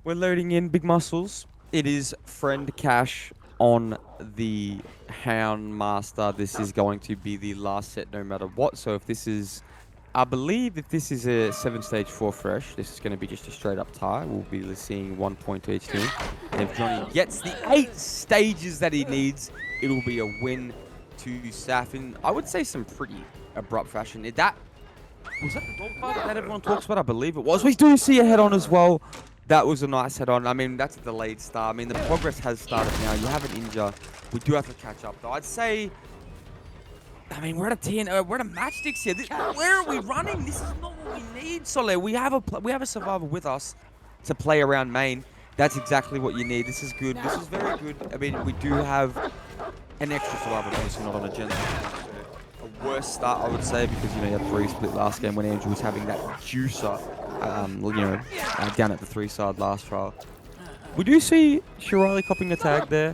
We're loading in big muscles. It is friend Cash on the Hound Master. This is going to be the last set no matter what. So if this is, I believe if this is a 7-stage 4 fresh, this is going to be just a straight up tie. We'll be seeing 1 point to each team. And if Johnny gets the 8 stages that he needs, it will be a win to SAF in, I would say, some pretty abrupt fashion. Was that the dog fight that everyone talks about? I believe it was. We do see a head on as well. That was a nice head on. I mean, that's a delayed start. I mean, the progress has started now. You have an injure. We do have to catch up, though. I'd say, I mean, we're at a we're at a matchsticks here. Where are we running? This is not what we need, Soler. We have a survivor with us to play around main. That's exactly what you need. This is good. This is very good. I mean, we do have an extra survivor, obviously not on a gen. A worse start, I would say, because you had 3 split last game when Andrew was having that juicer. Down at the 3 side last trial. We do see Shirley copping a tag there.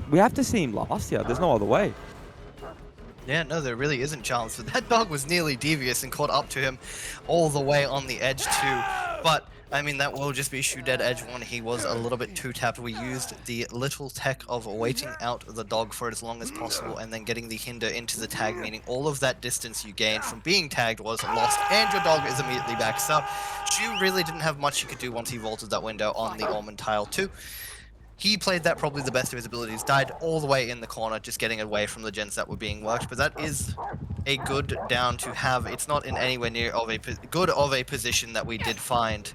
We have to see him last year. There's no other way. Yeah, no, there really isn't chance. But that dog was nearly devious and caught up to him all the way on the edge too. But I mean, that will just be shoe dead edge one. He was a little bit too tapped. We used the little tech of waiting out the dog for as long as possible and then getting the hinder into the tag, meaning all of that distance you gained from being tagged was lost, and your dog is immediately back. So Shu really didn't have much he could do once he vaulted that window on the Almond tile too. He played that probably the best of his abilities, died all the way in the corner, just getting away from the gens that were being worked, but that is a good down to have. It's not in anywhere near of a good of a position that we did find.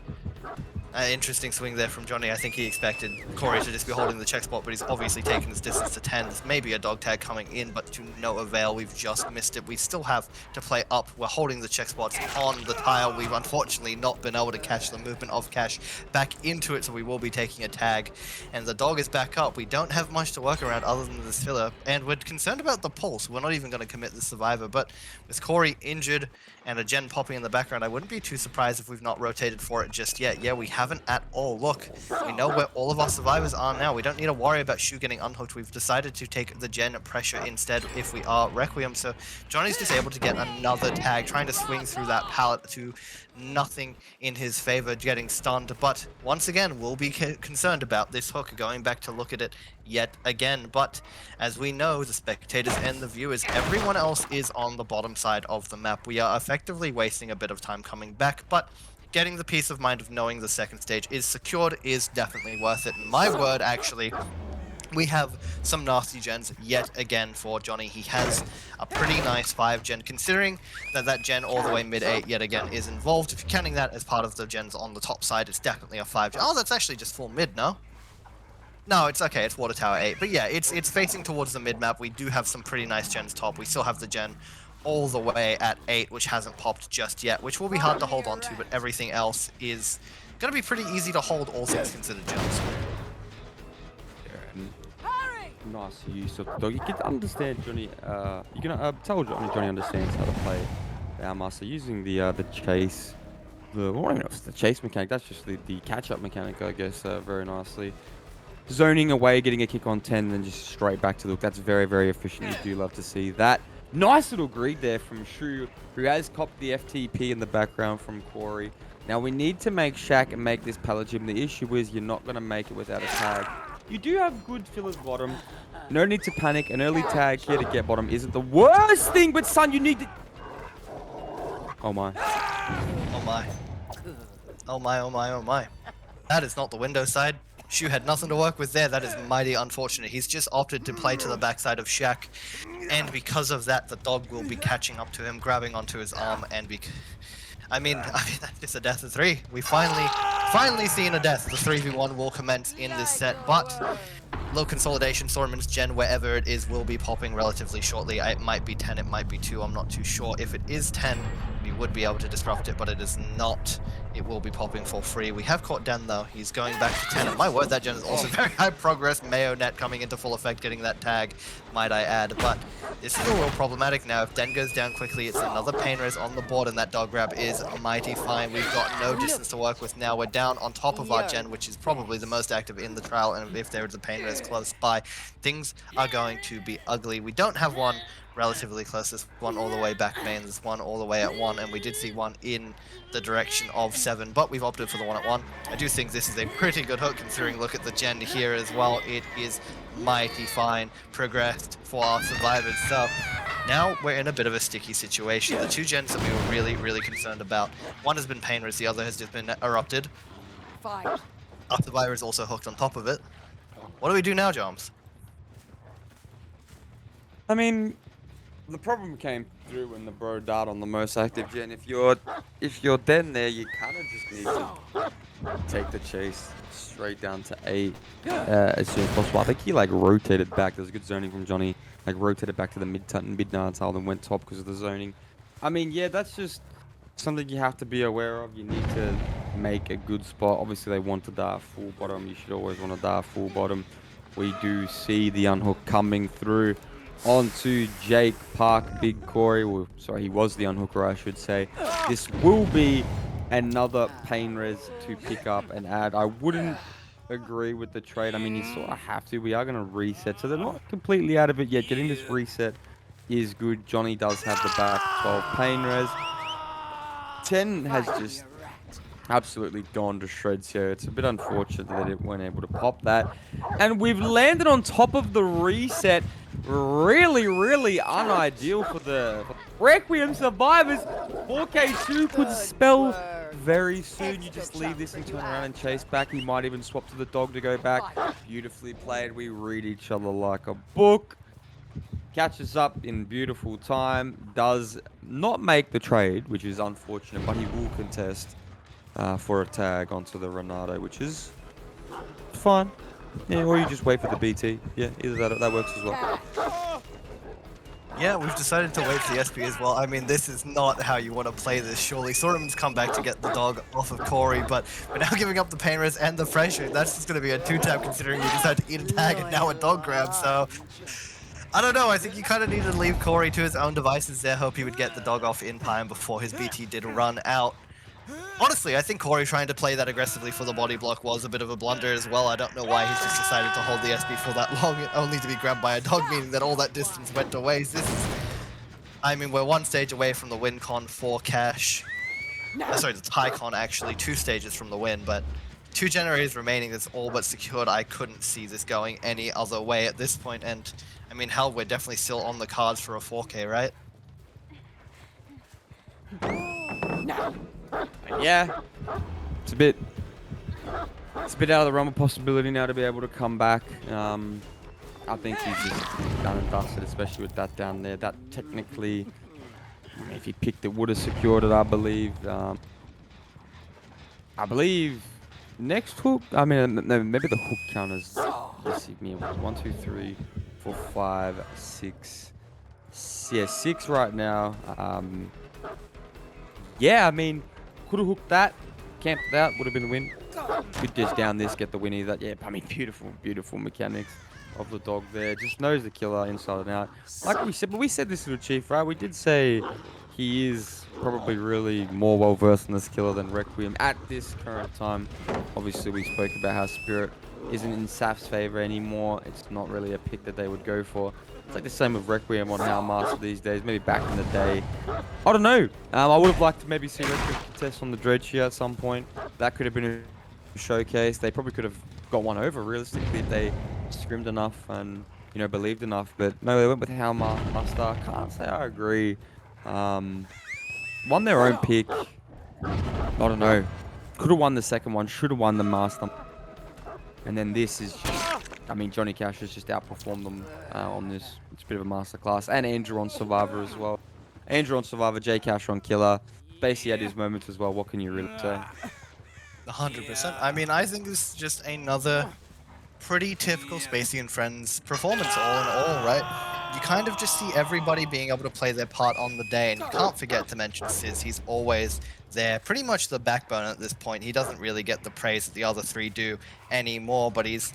Interesting swing there from Johnny. I think he expected Corey to just be holding the check spot, but he's obviously taken his distance to 10. There's maybe a dog tag coming in, but to no avail. We've just missed it. We still have to play up. We're holding the check spots on the tile. We've unfortunately not been able to catch the movement of Cash back into it, so we will be taking a tag. And the dog is back up. We don't have much to work around other than this filler, and we're concerned about the pulse. We're not even going to commit the survivor, but with Corey injured and a gen popping in the background, I wouldn't be too surprised if we've not rotated for it just yet. Yeah, we haven't at all. Look, we know where all of our survivors are now. We don't need to worry about Shu getting unhooked. We've decided to take the gen pressure instead if we are Requiem. So Johnny's just able to get another tag, trying to swing through that pallet to nothing in his favor, getting stunned. But once again, we'll be concerned about this hook, going back to look at it yet again. But as we know, the spectators and the viewers, everyone else is on the bottom side of the map. We are effectively wasting a bit of time coming back, but getting the peace of mind of knowing the second stage is secured is definitely worth it. And my word, actually, we have some nasty gens yet again for Johnny. He has a pretty nice 5 gen, considering that that gen all the way mid 8 yet again is involved. If you're counting that as part of the gens on the top side, it's definitely a 5 gen. Oh, that's actually just full mid, no? No, it's okay, it's Water Tower 8. But yeah, it's facing towards the mid map. We do have some pretty nice gens top. We still have the gen all the way at 8, which hasn't popped just yet, which will be hard to hold on to, but everything else is going to be pretty easy to hold, all things considered, gens. Nice use of the dog. You can understand Johnny. You can tell Johnny understands how to play our master using the chase. I don't even know if it's the chase mechanic. That's just the catch-up mechanic, I guess. Very nicely. Zoning away, getting a kick on 10, and then just straight back to the hook. That's very, very efficient. You do love to see that. Nice little greed there from Shu, who has copped the FTP in the background from Corey. Now we need to make Shaq and make this Palagim. The issue is you're not going to make it without a tag. You do have good fillers bottom. No need to panic. An early tag here to get bottom isn't the worst thing, but son, you need to... Oh my. Oh my. Oh my, oh my, oh my. That is not the window side. Shu had nothing to work with there. That is mighty unfortunate. He's just opted to play to the backside of Shaq. And because of that, the dog will be catching up to him, grabbing onto his arm, and I mean, that's just a death of 3. We finally seen a death. The 3v1 will commence in this set, but low consolidation, Sorman's gen, wherever it is, will be popping relatively shortly. It might be 10, it might be 2, I'm not too sure. If it is 10, we would be able to disrupt it, but it is not it will be popping for free. We have caught Den though. He's going back to 10. And my word, that gen is also very high progress. Mayo net coming into full effect, getting that tag, might I add. But this is a little problematic now. If Den goes down quickly, it's another pain res on the board, and that dog grab is mighty fine. We've got no distance to work with now. We're down on top of our gen, which is probably the most active in the trial. And if there is a pain res close by, things are going to be ugly. We don't have one relatively close. There's one all the way back main, there's one all the way at 1, and we did see one in the direction of 7, but we've opted for the one at 1. I do think this is a pretty good hook, considering look at the gen here as well. It is mighty fine, progressed for our survivors. So now we're in a bit of a sticky situation. The two gens that we were really concerned about, one has been pain res, the other has just been erupted. Fight. Our survivor is also hooked on top of it. What do we do now, Joms? I mean, the problem came through when the bro died on the most active gen. If you're dead there, you kind of just need to take the chase straight down to 8 as soon as possible. I think he like rotated back. There's good zoning from Johnny. Like rotated back to the mid-9 tile, then went top because of the zoning. I mean, yeah, that's just something you have to be aware of. You need to make a good spot. Obviously, they want to die full bottom. You should always want to die full bottom. We do see the unhook coming through onto Jake Park, Big Corey. Well, sorry, he was the unhooker, I should say. This will be another pain res to pick up and add. I wouldn't agree with the trade. I mean, you sort of have to. We are going to reset, so they're not completely out of it yet. Getting this reset is good. Johnny does have the back 12 pain res. 10 has just absolutely gone to shreds here. It's a bit unfortunate that it weren't able to pop that. And we've landed on top of the reset. Really unideal for the Reqiuem survivors. 4K2 could spell very soon. You just leave this and turn around and chase back. He might even swap to the dog to go back. Beautifully played. We read each other like a book. Catches up in beautiful time. Does not make the trade, which is unfortunate, but he will contest for a tag onto the Renato, which is fine. Yeah, or you just wait for the BT. Yeah, either that works as well. Yeah, we've decided to wait for the SP as well. I mean, this is not how you want to play this, surely. Sortum's come back to get the dog off of Corey, but we're now giving up the pain res and the pressure. That's just going to be a 2-tap, considering you decide to eat a tag and now a dog grab, so I don't know. I think you kind of need to leave Corey to his own devices there. Hope he would get the dog off in time before his BT did run out. Honestly, I think Corey trying to play that aggressively for the body block was a bit of a blunder as well. I don't know why he's just decided to hold the SP for that long, only to be grabbed by a dog, meaning that all that distance went to waste. This is, I mean, we're 1 stage away from the win con for Cash. Sorry, the tie con actually, 2 stages from the win, but 2 generators remaining, that's all but secured. I couldn't see this going any other way at this point, and I mean, hell, we're definitely still on the cards for a 4K, right? Yeah, it's a bit out of the realm of possibility now to be able to come back. I think he's just done and dusted, especially with that down there. That technically, if he picked it, would have secured it, I believe. I believe next hook. I mean, no, maybe the hook counters. Let's see, 1, 2, 3, 4, 5, 6. Yeah, 6 right now. Yeah, I mean, could have hooked that, camped that, would have been a win. Could just down this, get the win either. Yeah, I mean, beautiful mechanics of the dog there. Just knows the killer inside and out. Like we said, but we said this to the Chief, right? We did say he is probably really more well-versed in this killer than Reqiuem at this current time. Obviously, we spoke about how Spirit isn't in SAF's favor anymore. It's not really a pick that they would go for. It's like the same with Reqiuem on How Master these days. Maybe back in the day. I don't know. I would have liked to maybe see Reqiuem contest on the Dredge here at some point. That could have been a showcase. They probably could have got one over realistically if they scrimmed enough and, you know, believed enough. But no, they went with How Master. Can't say I agree. Won their own pick. I don't know. Could have won the second one. Should have won the Master. And then this is just, I mean, Johnny Cash has just outperformed them on this. It's a bit of a masterclass. And Andrew on Survivor as well. Andrew on Survivor, J Cash on Killer. Spacey had his moments as well. What can you really say? 100%. I mean, I think this is just another pretty typical Spacey and Friends performance all in all, right? you kind of just see everybody being able to play their part on the day, and you can't forget to mention Sizz. He's always there, pretty much the backbone at this point. He doesn't really get the praise that the other three do anymore, but he's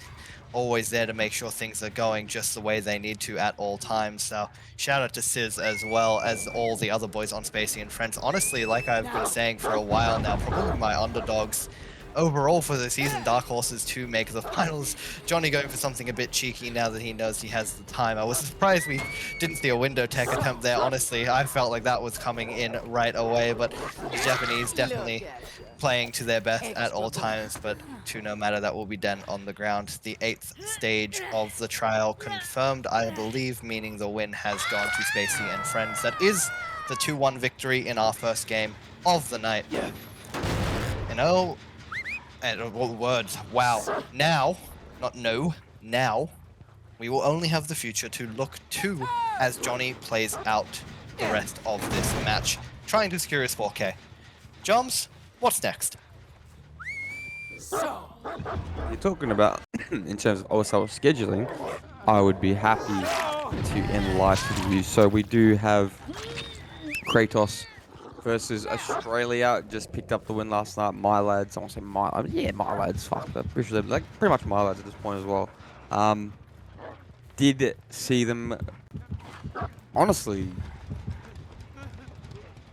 always there to make sure things are going just the way they need to at all times. So shout out to Sizz as well as all the other boys on Spacey and Friends. Honestly, like I've been saying for a while now, probably my underdogs overall for the season, dark horses to make the finals. Johnny going for something a bit cheeky now that he knows he has the time. I was surprised we didn't see a window tech attempt there, honestly. I felt like that was coming in right away, but the Japanese definitely playing to their best at all times, but to no matter, that will be done on the ground. The 8th stage of the trial confirmed, I believe, meaning the win has gone to Spacey and Friends. That is the 2-1 victory in our first game of the night. You know, and words, wow. Now, not no, now, we will only have the future to look to as Johnny plays out the rest of this match, trying to secure his 4K. Joms, what's next? You're talking about, in terms of OSL scheduling, I would be happy to end live with you. So we do have Kratos versus Australia. Just picked up the win last night. My lads, I want to say my, yeah, my lads. Fuck, I'm pretty sure they're like pretty much my lads at this point as well. Did see them. Honestly,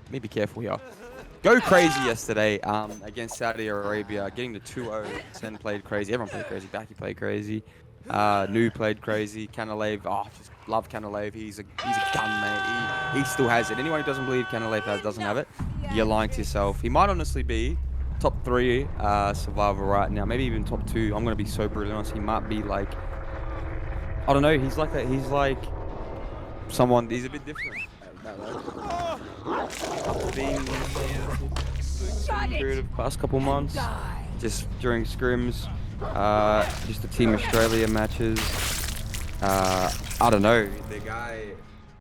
let me be careful here. Go crazy yesterday against Saudi Arabia, getting the 2-0. Sen played crazy. Everyone played crazy. Baki played crazy. Nu played crazy. Canalave, oh, just love Canalave. He's a gun, mate. He still has it. Anyone who doesn't believe Canalave doesn't have it, you're lying to yourself. He might honestly be top 3 survivor right now, maybe even top 2. I'm gonna be so brutally honest. He might be like, I don't know. He's like someone. He's a bit different. Being period of past couple months, just during scrims, just the Team Australia matches. I don't know. The guy